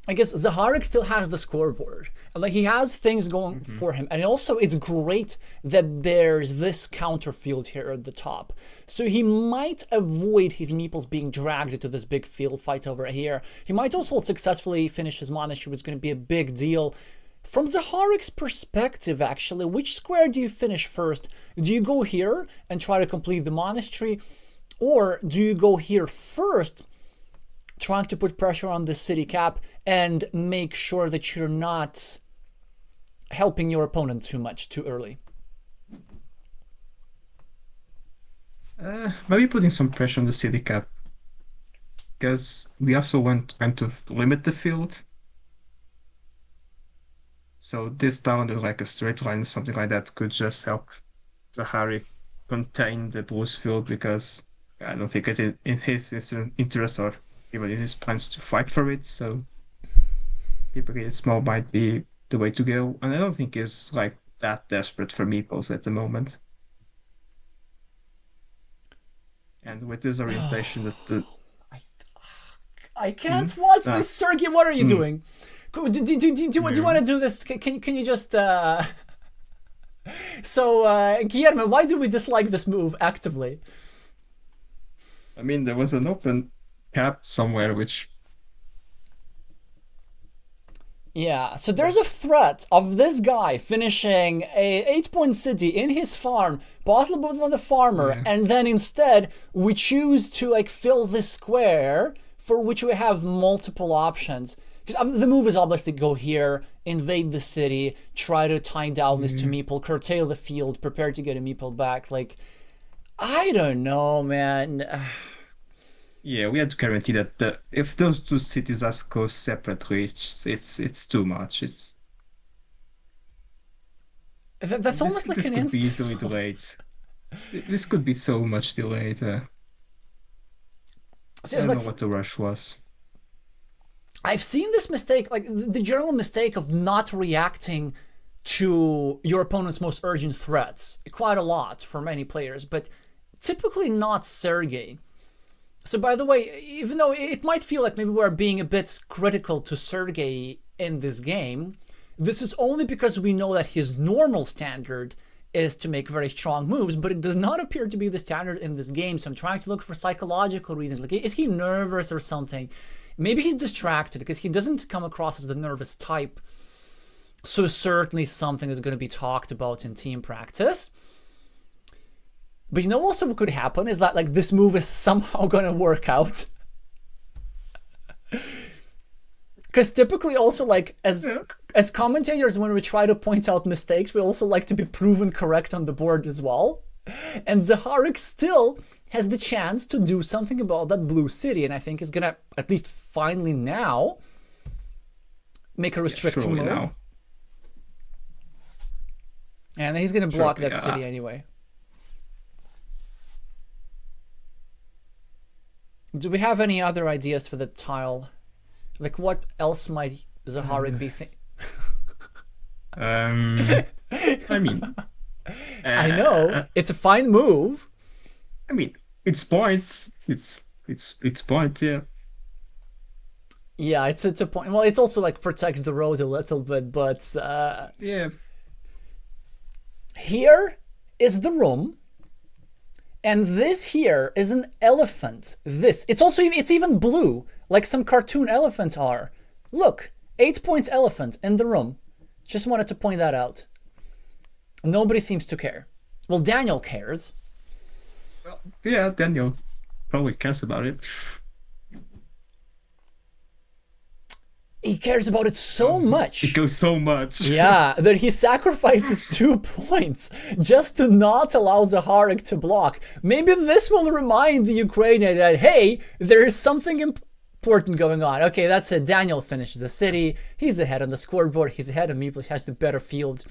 I guess Zaharik still has the scoreboard. Like he has things going Hmm. for him. And also it's great that there's this counter field here at the top. So he might avoid his meeples being dragged into this big field fight over here. He might also successfully finish his monastery, which is going to be a big deal. From Zaharik's perspective, actually, which square do you finish first? Do you go here and try to complete the monastery? Or do you go here first, trying to put pressure on the city cap and make sure that you're not helping your opponent too much too early? Maybe putting some pressure on the city cap because we also want trying to limit the field. So this down to like a straight line, something like that, could just help Zahari contain the blues field because I don't think it's in his interest or even in his plans to fight for it. So keeping it small might be the way to go. And I don't think he's like that desperate for meeples at the moment. And with this orientation that the I can't watch ah, this, Sergey. What are you mm, doing? Do you want to do this? Can you just So Guillermo, why do we dislike this move actively? I mean there was an open cap somewhere which Yeah, so there's a threat of this guy finishing a 8-point city in his farm, possibly with the farmer, yeah. and then instead we choose to like fill this square for which we have multiple options. Because the move is obviously go here, invade the city, try to tie down this to Mm, meeple, curtail the field, prepare to get a meeple back. Like, I don't know, man. yeah, we had to guarantee that if those two cities just go separately, it's too much. It's That's this almost like this an could be easily delayed. insult. This could be so much delayed. So I it's don't like know what the rush was. I've seen this mistake, like the general mistake of not reacting to your opponent's most urgent threats, quite a lot for many players, but typically not Sergey. So, by the way, even though it might feel like maybe we're being a bit critical to Sergey in this game, this is only because we know that his normal standard is to make very strong moves, but it does not appear to be the standard in this game. So I'm trying to look for psychological reasons. Like, is he nervous or something? Maybe he's distracted because he doesn't come across as the nervous type. So certainly something is going to be talked about in team practice. But you know also what could happen is that like this move is somehow going to work out. Because typically also like Yeah, as commentators, when we try to point out mistakes, we also like to be proven correct on the board as well. And Zaharik still has the chance to do something about that blue city, and I think is gonna at least finally now make a yeah, restricting surely move. now. And he's gonna block Surely, that city anyway. Do we have any other ideas for the tile? Like what else might Zaharik be thinking? um, I mean, I know uh, it's a fine move. I mean, it's points. It's points. Yeah, Yeah, it's a point. Well, it's also like protects the road a little bit, but yeah. here is the room, and this here is an elephant. This it's even blue, like some cartoon elephants are. Look, 8 point elephant in the room. Just wanted to point that out. Nobody seems to care. Well, Daniel cares. Well, yeah. Daniel probably cares about it. He cares about it so It much. goes so much. Yeah, that he sacrifices 2 points just to not allow Zaharik to block. Maybe this will remind the Ukrainian that, hey, there is something important going on. Okay, that's it. Daniel finishes the city. He's ahead on the scoreboard. He's ahead of me, but has the better field.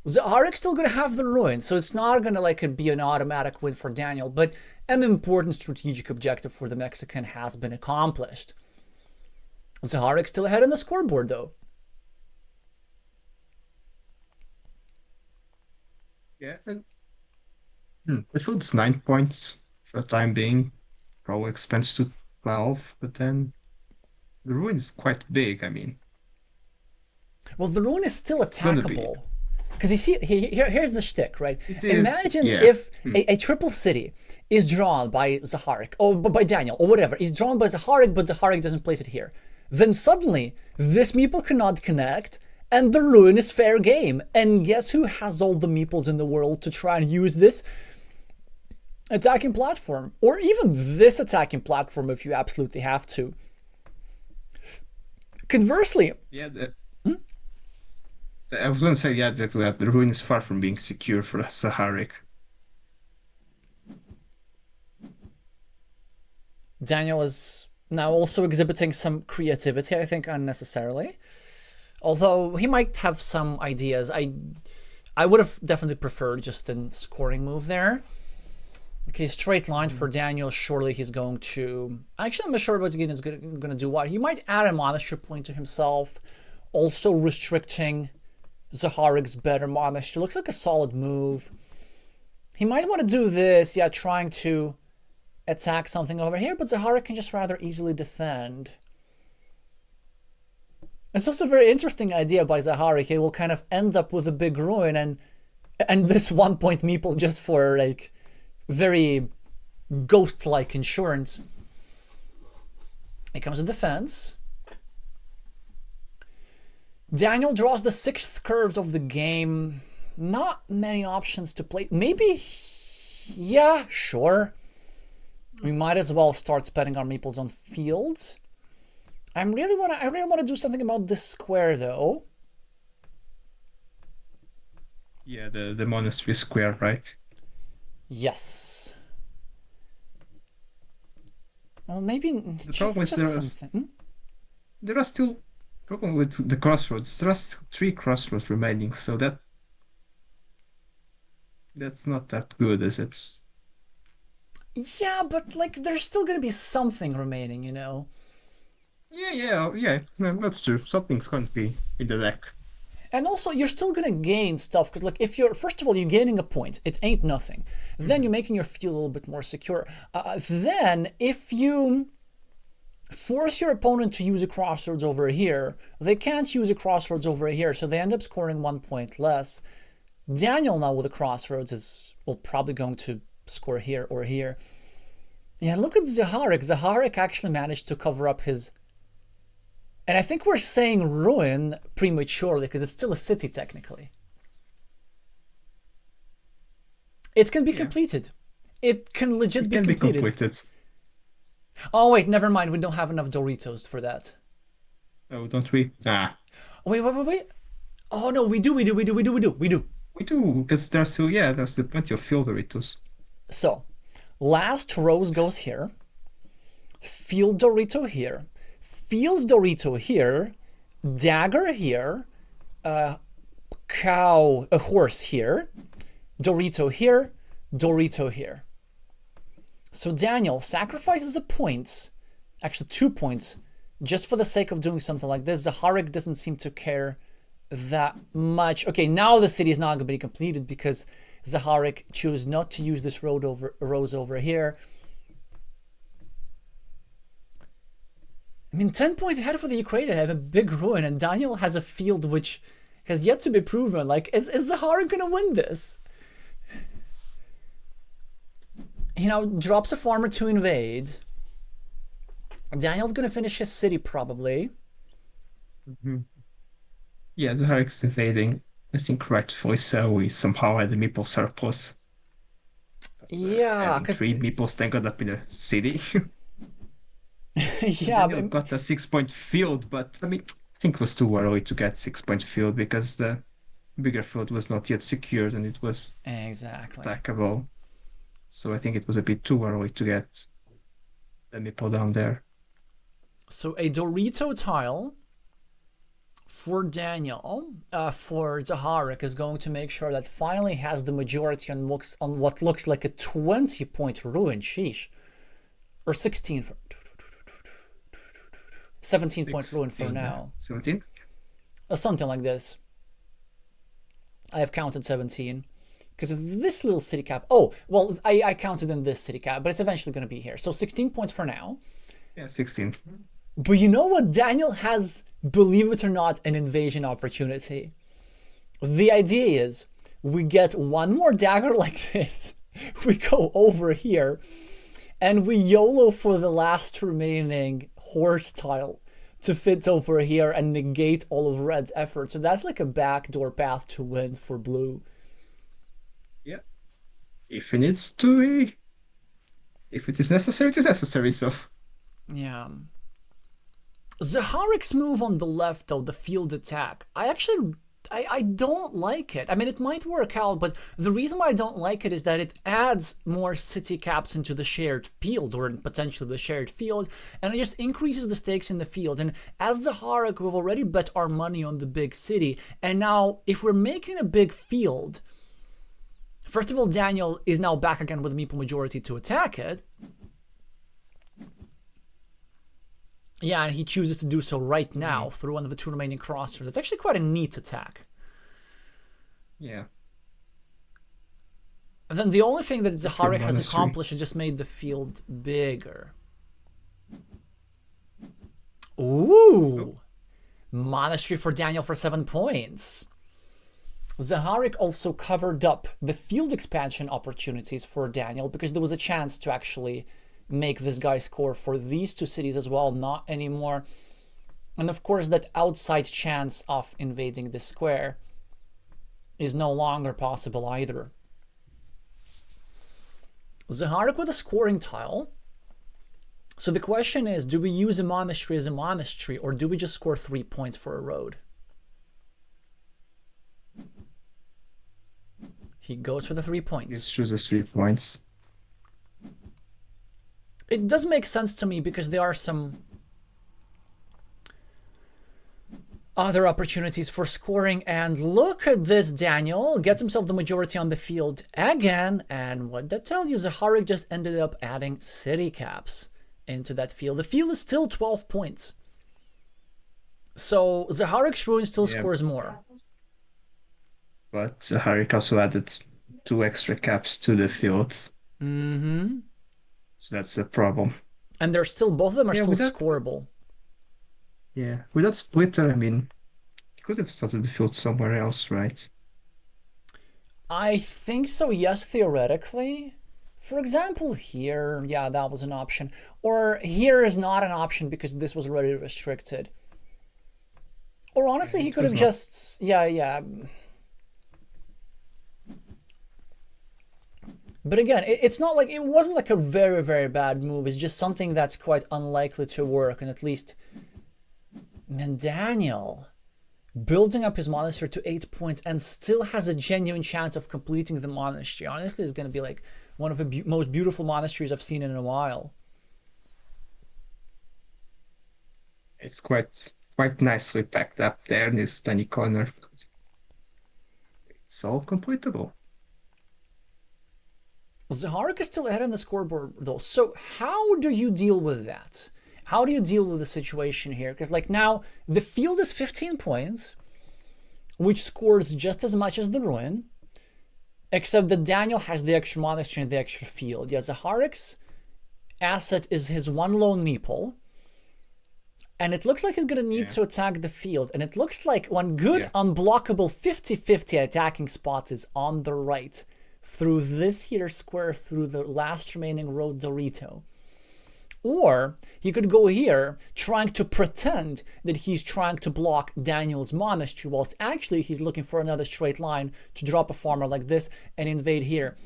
Zaharik's still going to have the ruin, so it's not going to like be an automatic win for Daniel, but an important strategic objective for the Mexican has been accomplished. Zaharik's still ahead on the scoreboard, though. Yeah, and I thought it's 9 points for the time being. Probably expands to 12, but then The ruin is quite big. I mean, Well, the ruin is still it's gonna be. attackable. Because you see, here's the shtick, right? It is. Imagine Yeah. if a triple city is drawn by Zaharik, or by Daniel, or whatever, is drawn by Zaharik, but Zaharik doesn't place it here. Then suddenly, this meeple cannot connect, and the ruin is fair game. And guess who has all the meeples in the world to try and use this attacking platform? Or even this attacking platform if you absolutely have to. Conversely, Yeah. I was gonna say, yeah, exactly that. The ruin is far from being secure for Saharik. Daniel is now also exhibiting some creativity, I think, unnecessarily. Although he might have some ideas. I would have definitely preferred just a scoring move there. Okay, straight line for Daniel. Surely he's going to... Actually, I'm not sure what he's going to do what. He might add a monastery point to himself. Also restricting Zaharik's better monastery. Looks like a solid move. He might want to do this, yeah, trying to attack something over here, but Zaharik can just rather easily defend. It's also a very interesting idea by Zaharik. He will kind of end up with a big ruin and this 1 point meeple just for like very ghost-like insurance. Here comes a defense. Daniel draws the 6th curves of the game. Not many options to play. Maybe, yeah, sure. We might as well start spending our meeples on fields. I really want to do something about this square though. Yeah, the monastery square, right? Yes. Well, maybe The problem is something. there are still problem with the crossroads. There are still 3 crossroads remaining, so that's not that good, is it? Yeah, but like there's still gonna be something remaining, you know. Yeah. No, that's true. Something's going to be in the deck. And also, you're still gonna gain stuff because, like, if you're first of all you're gaining a point, it ain't nothing. Then you're making your field a little bit more secure. Then, if you force your opponent to use a crossroads over here, they can't use a crossroads over here, so they end up scoring 1 point less. Daniel now with a crossroads is probably going to score here or here. Yeah, look at Zaharik. Zaharik actually managed to cover up his... And I think we're saying ruin prematurely because it's still a city technically. It can be completed. It can legit be completed. Oh wait, never mind. We don't have enough Doritos for that. Oh, don't we? Ah. Wait. Oh no, we do. We do, because there's still plenty of field Doritos. So, last rose goes here. Field Dorito here. Field Dorito here. Dagger here. A horse here. Dorito here. Dorito here. So Daniel sacrifices a point, actually 2 points, just for the sake of doing something like this. Zaharik doesn't seem to care that much. Okay, now the city is not going to be completed because Zaharik chose not to use this rose over here. I mean, 10 points ahead for the Ukrainian have a big ruin, and Daniel has a field which has yet to be proven. Like, is Zaharik going to win this? He now drops a farmer to invade. Daniel's going to finish his city, probably. Yeah, Zaharik's invading. I think rightfully so. We somehow had the meeple surplus. Yeah, because 3 meeples tangled up in a city. Yeah, Daniel got a 6-point field, but I mean, I think it was too early to get 6-point field because the bigger field was not yet secured and it was exactly attackable. So I think it was a bit too early to get the meeple down there. So a Dorito tile for Daniel, for Zaharik, is going to make sure that finally has the majority on what looks like a 20-point ruin. Sheesh. Or 16. 17-point ruin for now. 17? Something like this. I have counted 17. Because of this little city cap. Oh, well, I counted in this city cap, but it's eventually going to be here. So 16 points for now. Yeah, 16. But you know what? Daniel has, believe it or not, an invasion opportunity. The idea is we get one more dagger like this, we go over here, and we YOLO for the last remaining horse tile to fit over here and negate all of Red's effort. So that's like a backdoor path to win for Blue. Yeah. If it needs to be, if it is necessary, it is necessary. So Yeah. Zaharik's move on the left, though, the field attack, I don't like it. I mean, it might work out, but the reason why I don't like it is that it adds more city caps into the shared field, or potentially the shared field, and it just increases the stakes in the field. And as Zaharik, we've already bet our money on the big city, and now if we're making a big field, first of all, Daniel is now back again with a meeple majority to attack it. Yeah, and he chooses to do so right now through one of the two remaining crossroads. It's actually quite a neat attack. yeah. And then the only thing that Zaharik has monastery. accomplished is just made the field bigger. Ooh! Monastery for Daniel for 7 points. Zaharik also covered up the field expansion opportunities for Daniel because there was a chance to actually make this guy score for these two cities as well, not anymore. And of course, that outside chance of invading the square is no longer possible either. Zaharik with a scoring tile. So the question is, do we use a monastery as a monastery, or do we just score 3 points for a road? He goes for the 3 points. He chooses 3 points. It does make sense to me because there are some other opportunities for scoring. And look at this, Daniel gets himself the majority on the field again. And what that tells you, Zaharik just ended up adding city caps into that field. The field is still 12 points. So Zaharik's ruin still scores more. But Zaharik also added 2 extra caps to the field. Mm-hmm. So that's a problem. And they're still, both of them are still scoreable. Yeah, without Splitter, I mean, you could have started the field somewhere else, right? I think so, yes, theoretically. For example, here, yeah, that was an option. Or here is not an option because this was already restricted. Or honestly, he could have just, yeah. But again, it wasn't like a very, very bad move. It's just something that's quite unlikely to work. And at least, man, Daniel building up his monastery to 8 points and still has a genuine chance of completing the monastery. Honestly, it's going to be like one of the most beautiful monasteries I've seen in a while. It's quite nicely packed up there in this tiny corner. It's all completable. Zaharik is still ahead on the scoreboard, though. So how do you deal with that? How do you deal with the situation here? Because like now, the field is 15 points, which scores just as much as the ruin, except that Daniel has the extra monastery and the extra field. Yeah, Zaharik's asset is his one lone meeple, and it looks like he's going to need to attack the field. And it looks like one good unblockable 50-50 attacking spot is on the right, through this here square, through the last remaining road Dorito. Or he could go here trying to pretend that he's trying to block Daniel's monastery, whilst actually he's looking for another straight line to drop a farmer like this and invade here.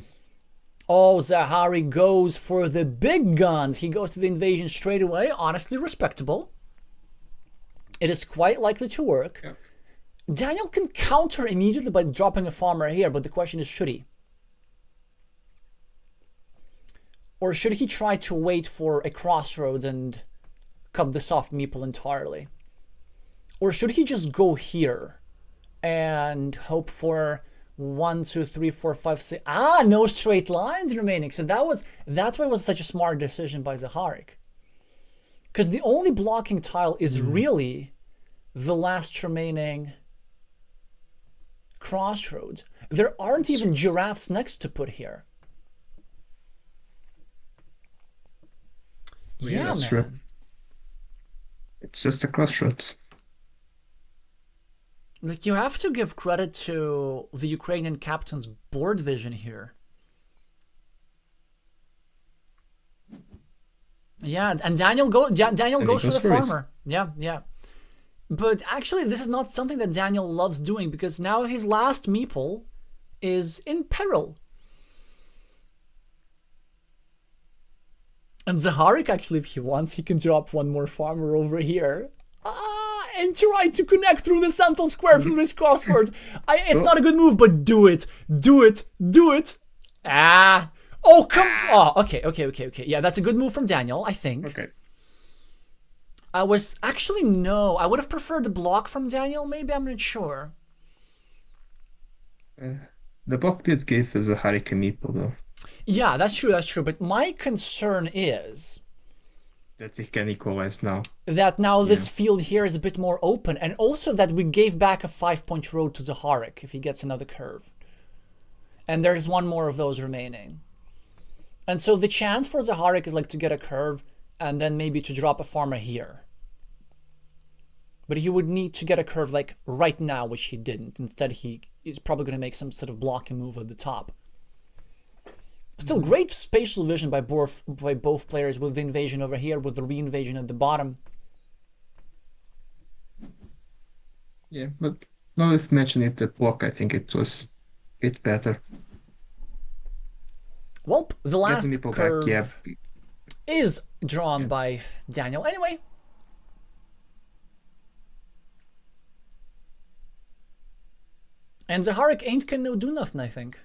Oh, Zaharik goes for the big guns. He goes to the invasion straight away. Honestly, respectable. It is quite likely to work. Yeah. Daniel can counter immediately by dropping a farmer here, but the question is, should he? Or should he try to wait for a crossroads and cut this off meeple entirely? Or should he just go here and hope for 1, 2, 3, 4, 5, 6... no straight lines remaining. So that's why it was such a smart decision by Zaharik. Because the only blocking tile is really the last remaining crossroads. There aren't even giraffes next to put here. Yeah, that's man. true. It's just a crossroads. Like, you have to give credit to the Ukrainian captain's board vision here. Yeah, and Daniel goes for the farmer. Yeah, yeah. But actually, this is not something that Daniel loves doing, because now his last meeple is in peril. And Zaharik, actually, if he wants, he can drop one more farmer over here. And try to connect through the central square through this crossword. It's not a good move, but do it. Do it. Do it. Oh, come. Oh, okay. Yeah, that's a good move from Daniel, I think. Okay. I was actually, no. I would have preferred the block from Daniel. Maybe, I'm not sure. The block did give us a Hurricane meeple, though. Yeah, that's true. That's true. But my concern is that he can equalize now. That now this field here is a bit more open, and also that we gave back a 5-point road to Zaharik if he gets another curve. And there's one more of those remaining. And so the chance for Zaharik is like to get a curve and then maybe to drop a farmer here. But he would need to get a curve like right now, which he didn't. Instead, he is probably going to make some sort of blocking move at the top. Still great spatial vision by both players, with the invasion over here, with the re-invasion at the bottom. Yeah, but now let's mention it, the block, I think it was a bit better. Well, the last curve back, is drawn by Daniel. Anyway. And Zaharik ain't can no do nothing, I think.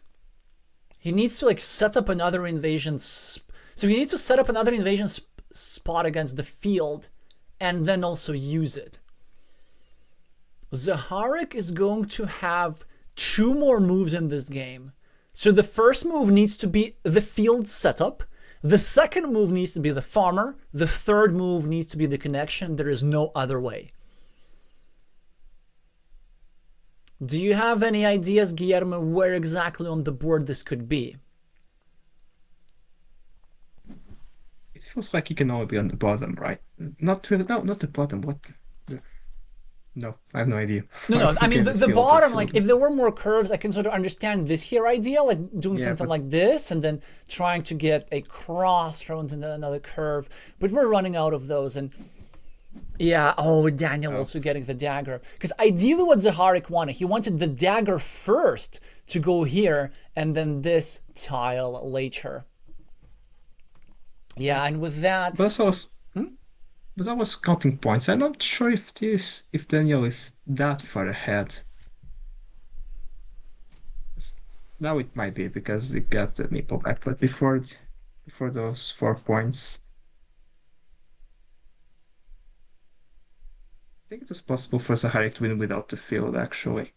He needs to like set up another invasion. So he needs to set up another invasion spot against the field and then also use it. Zaharik is going to have 2 more moves in this game. So the first move needs to be the field setup. The second move needs to be the farmer. The third move needs to be the connection. There is no other way. Do you have any ideas, Guillermo, where exactly on the board this could be? It feels like he can only be on the bottom, right? Not really, no, not the bottom. What? No, I have no idea. No, I mean the bottom, like if there were more curves, I can sort of understand this here idea, like doing something like this and then trying to get a crossroads and then another curve. But we're running out of those, and yeah, Daniel also getting the dagger. Because ideally what Zaharik wanted, he wanted the dagger first to go here and then this tile later. Yeah, and with that... But I was counting points. I'm not sure if Daniel is that far ahead. Now it might be because he got the meeple back, but before those 4 points... I think it was possible for Zaharik to win without the field, actually.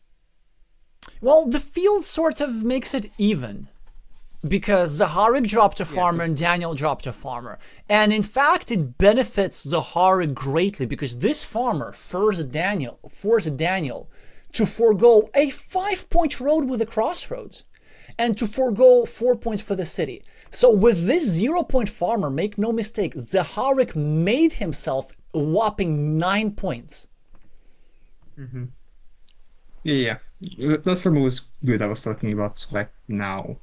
Well, the field sort of makes it even, because Zaharik dropped a farmer and Daniel dropped a farmer. And in fact, it benefits Zaharik greatly, because this farmer forced Daniel to forego a 5-point road with the crossroads and to forego 4 points for the city. So with this 0-point farmer, make no mistake, Zaharik made himself a whopping 9 points. Yeah. That farmer was good. I was talking about like now.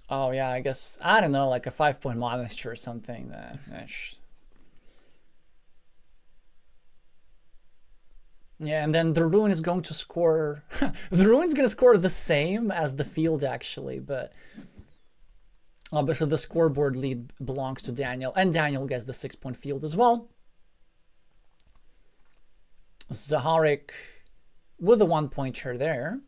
Oh yeah, I guess, I don't know, like a 5-point monastery or something. Yeah, and then the Ruin is going to score... the Ruin's going to score the same as the field, actually, but... obviously the scoreboard lead belongs to Daniel, and Daniel gets the 6-point field as well. Zaharik with a 1-pointer there.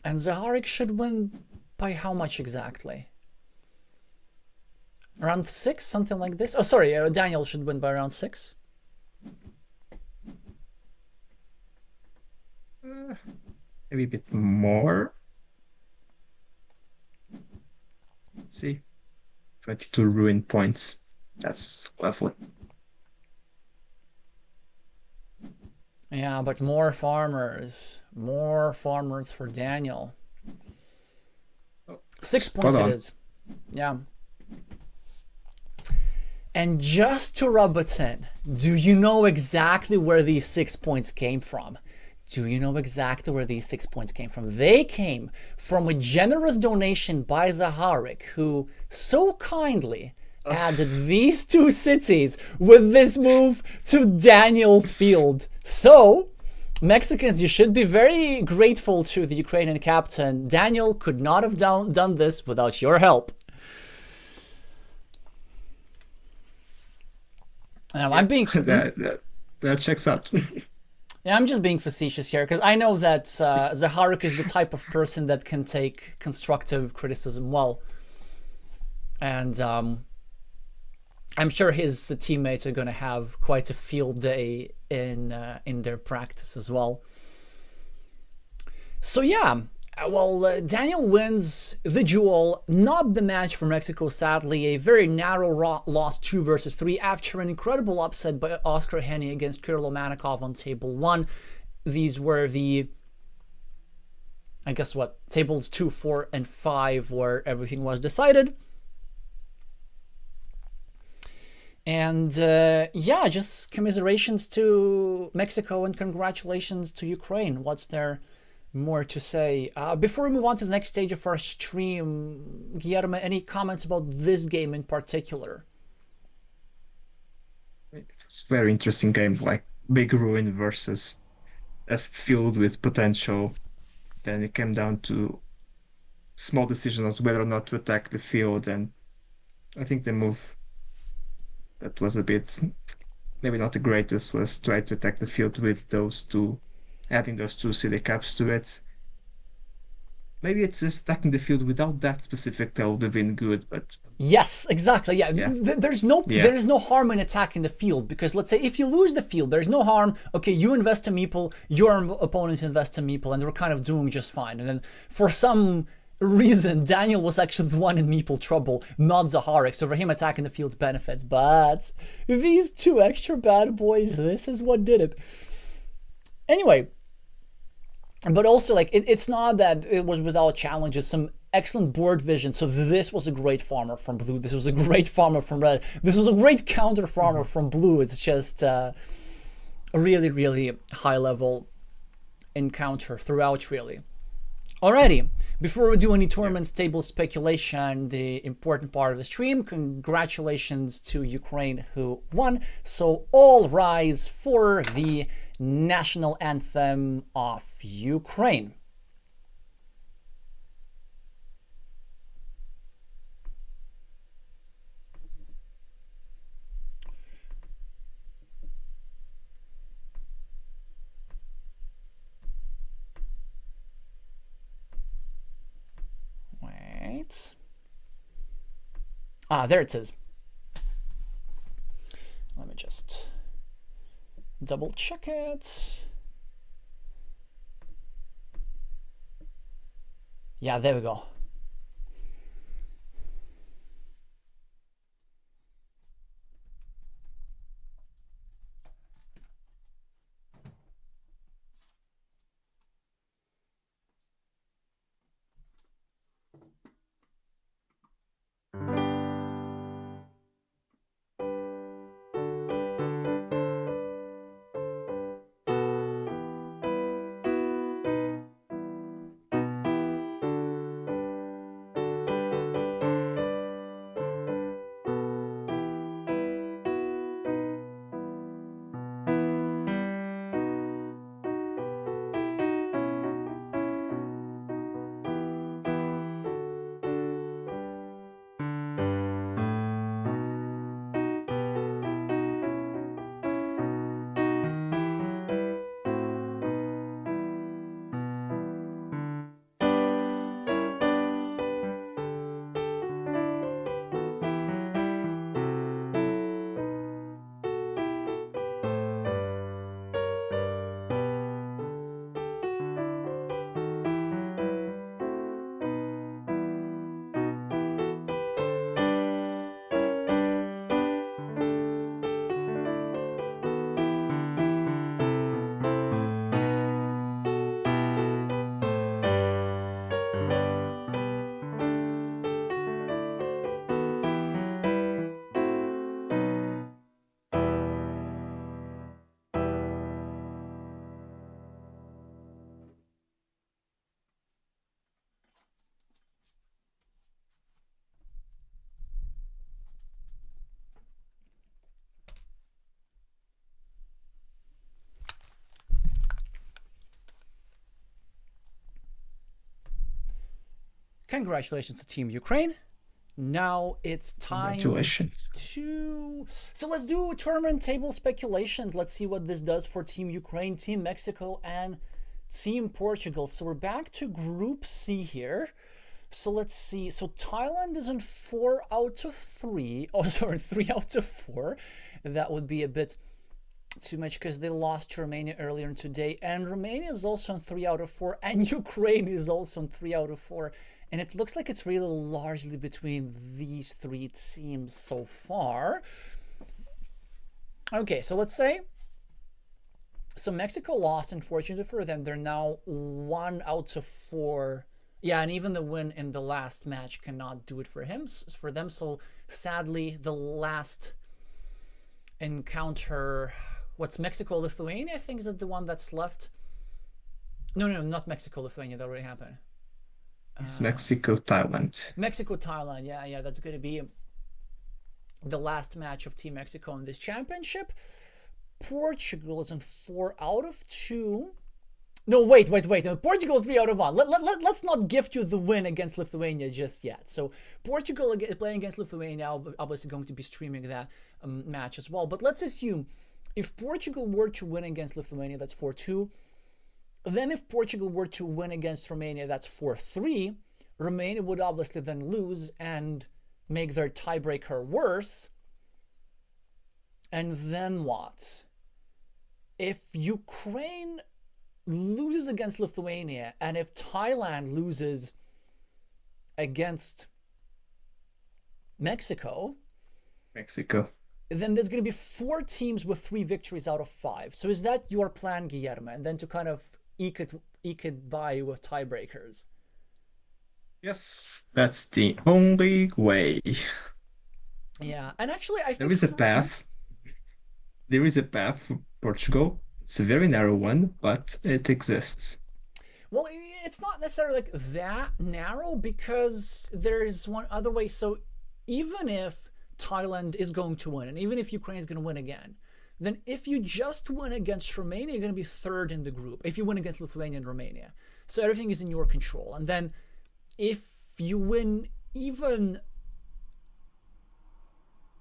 And Zaharik should win by how much exactly? Around 6, something like this? Oh, sorry, Daniel should win by around 6. Maybe a bit more. Let's see. 22 ruin points. That's lovely. Yeah, but more farmers. More farmers for Daniel. 6 points it is. Yeah. And just to rub it in, do you know exactly where these 6 points came from? Do you know exactly where these 6 points came from? They came from a generous donation by Zaharik, who so kindly added these two cities with this move to Daniel's field. So, Mexicans, you should be very grateful to the Ukrainian captain. Daniel could not have done this without your help. Now, I'm being that checks out. Yeah, I'm just being facetious here because I know that Zaharik is the type of person that can take constructive criticism well, and I'm sure his teammates are going to have quite a field day in their practice as well. So yeah, well, Daniel wins the duel, not the match for Mexico, sadly. A very narrow loss, 2 versus 3, after an incredible upset by Oscar Henne against Kirilo Manikov on table 1. These were the, I guess what, tables 2, 4, and 5, where everything was decided. And yeah, just commiserations to Mexico and congratulations to Ukraine. What's there more to say? Before we move on to the next stage of our stream, Guillermo, any comments about this game in particular? It's a very interesting game, like big ruin versus a field with potential. Then it came down to small decisions whether or not to attack the field, and I think the move that was a bit maybe not the greatest was try to attack the field with those two, adding those two city caps to it. Maybe it's just attacking the field without that specific that would have been good, but yes, exactly. Yeah, there's no harm in attacking the field, because let's say if you lose the field, there's no harm. Okay, you invest a meeple, your opponent invests a meeple, and they're kind of doing just fine. And then for some reason, Daniel was actually the one in meeple trouble, not Zaharik. So for him, attacking the field's benefits. But these two extra bad boys, this is what did it. Anyway. But also, like, it's not that it was without challenges. Some excellent board vision. So this was a great farmer from blue. This was a great farmer from red. This was a great counter farmer from blue. It's just a really, really high-level encounter throughout, really. Alrighty, before we do any tournaments table speculation, the important part of the stream, congratulations to Ukraine who won. So all rise for the national anthem of Ukraine. Wait. Ah, there it is. Let me just double check it. Yeah, there we go. Congratulations to Team Ukraine. Now it's time Congratulations. to... So let's do tournament table speculations. Let's see what this does for Team Ukraine, Team Mexico, and Team Portugal. So we're back to Group C here. So let's see. So Thailand is in 4 out of 3. Oh, sorry, 3 out of 4. That would be a bit too much because they lost to Romania earlier today. And Romania is also in 3 out of 4. And Ukraine is also in 3 out of 4. And it looks like it's really largely between these 3 teams so far. Okay, so let's say... So Mexico lost, unfortunately for them. They're now 1 out of 4. Yeah, and even the win in the last match cannot do it for them. So sadly, the last encounter, what's Mexico-Lithuania, I think, is that the one that's left. No, not Mexico-Lithuania. That already happened. It's Mexico-Thailand. Mexico-Thailand. Yeah, that's going to be the last match of Team Mexico in this championship. Portugal is in 4 out of 2. No, wait. Portugal 3 out of 1. Let's not gift you the win against Lithuania just yet. So Portugal playing against Lithuania, obviously going to be streaming that match as well. But let's assume if Portugal were to win against Lithuania, that's 4-2. Then if Portugal were to win against Romania, that's 4-3. Romania would obviously then lose and make their tiebreaker worse. And then what? If Ukraine loses against Lithuania, and if Thailand loses against Mexico, then there's going to be 4 teams with 3 victories out of 5. So is that your plan, Guillermo? And then to kind of eke it by with tiebreakers? Yes, that's the only way. Yeah, and actually I think there is a path. There is a path for Portugal. It's a very narrow one, but it exists. Well, it's not necessarily like that narrow because there's one other way. So even if Thailand is going to win, and even if Ukraine is going to win again, then if you just win against Romania, you're going to be 3rd in the group. If you win against Lithuania and Romania. So everything is in your control. And then if you win even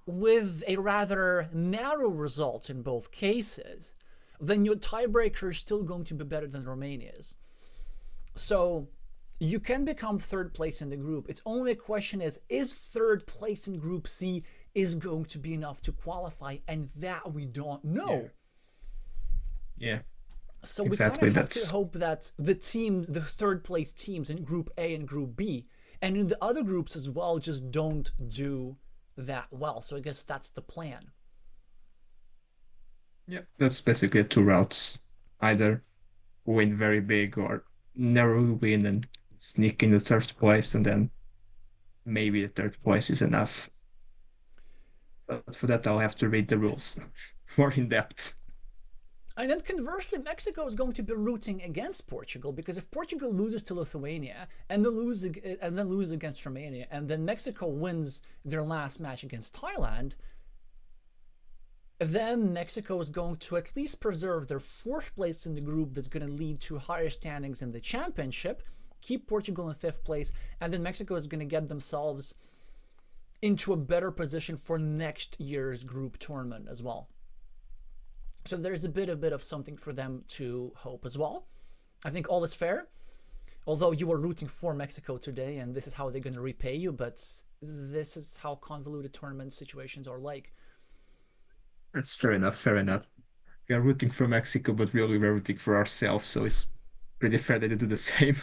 with a rather narrow result in both cases, then your tiebreaker is still going to be better than Romania's. So you can become 3rd place in the group. It's only a question is 3rd place in Group C is going to be enough to qualify? And that we don't know. Yeah. So exactly, we kind of have to hope that the 3rd place teams in Group A and Group B, and in the other groups as well, just don't do that well. So I guess that's the plan. Yeah, that's basically 2 routes. Either win very big or narrow win and sneak in the 3rd place, and then maybe the 3rd place is enough. But for that, I'll have to read the rules more in depth. And then conversely, Mexico is going to be rooting against Portugal, because if Portugal loses to Lithuania and then loses against Romania, and then Mexico wins their last match against Thailand, then Mexico is going to at least preserve their 4th place in the group that's going to lead to higher standings in the championship, keep Portugal in 5th place, and then Mexico is going to get themselves into a better position for next year's group tournament as well. So there's a bit of something for them to hope as well. I think all is fair, although you were rooting for Mexico today, and this is how they're going to repay you, but this is how convoluted tournament situations are like. That's fair enough. We are rooting for Mexico, but really we're rooting for ourselves, so it's pretty fair that they do the same.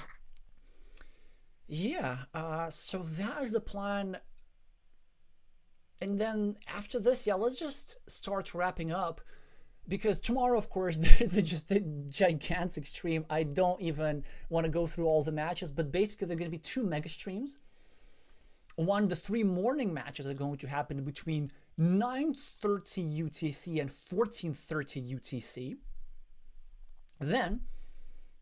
Yeah, so that is the plan. And then after this, yeah, let's just start wrapping up, because tomorrow, of course, there's just a gigantic stream. I don't even want to go through all the matches, but basically there are going to be 2 mega streams. One, the 3 morning matches are going to happen between 9:30 UTC and 14:30 UTC. Then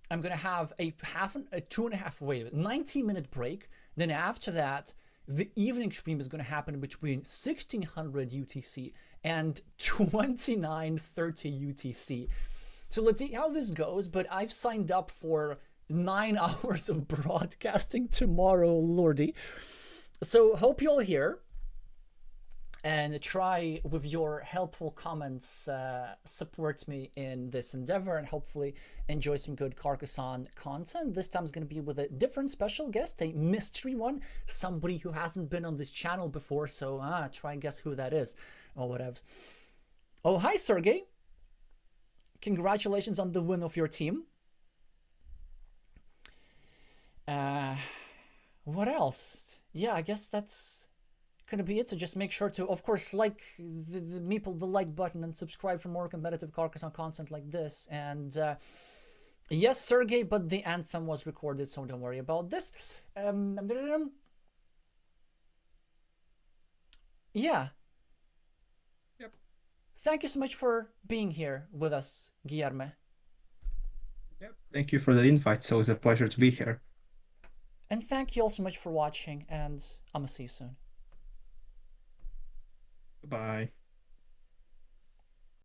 I'm going to have a 90-minute break. Then after that, the evening stream is going to happen between 1600 UTC and 29:30 UTC. So let's see how this goes, but I've signed up for 9 hours of broadcasting tomorrow, lordy. So hope you're all here, and try with your helpful comments support me in this endeavor, and hopefully enjoy some good Carcassonne content. This time is going to be with a different special guest, a mystery one, somebody who hasn't been on this channel before, so try and guess who that is or whatever. Oh, hi Sergey, congratulations on the win of your team. What else? Yeah, I guess that's gonna be it. So just make sure to, of course, like the meeple the like button and subscribe for more competitive Carcassonne content like this. And yes, Sergey, but the anthem was recorded, so don't worry about this. Yeah. Yep. Thank you so much for being here with us, Guillermo. Yep. Thank you for the invite. So it's a pleasure to be here. And thank you all so much for watching, and I'm gonna see you soon. Bye.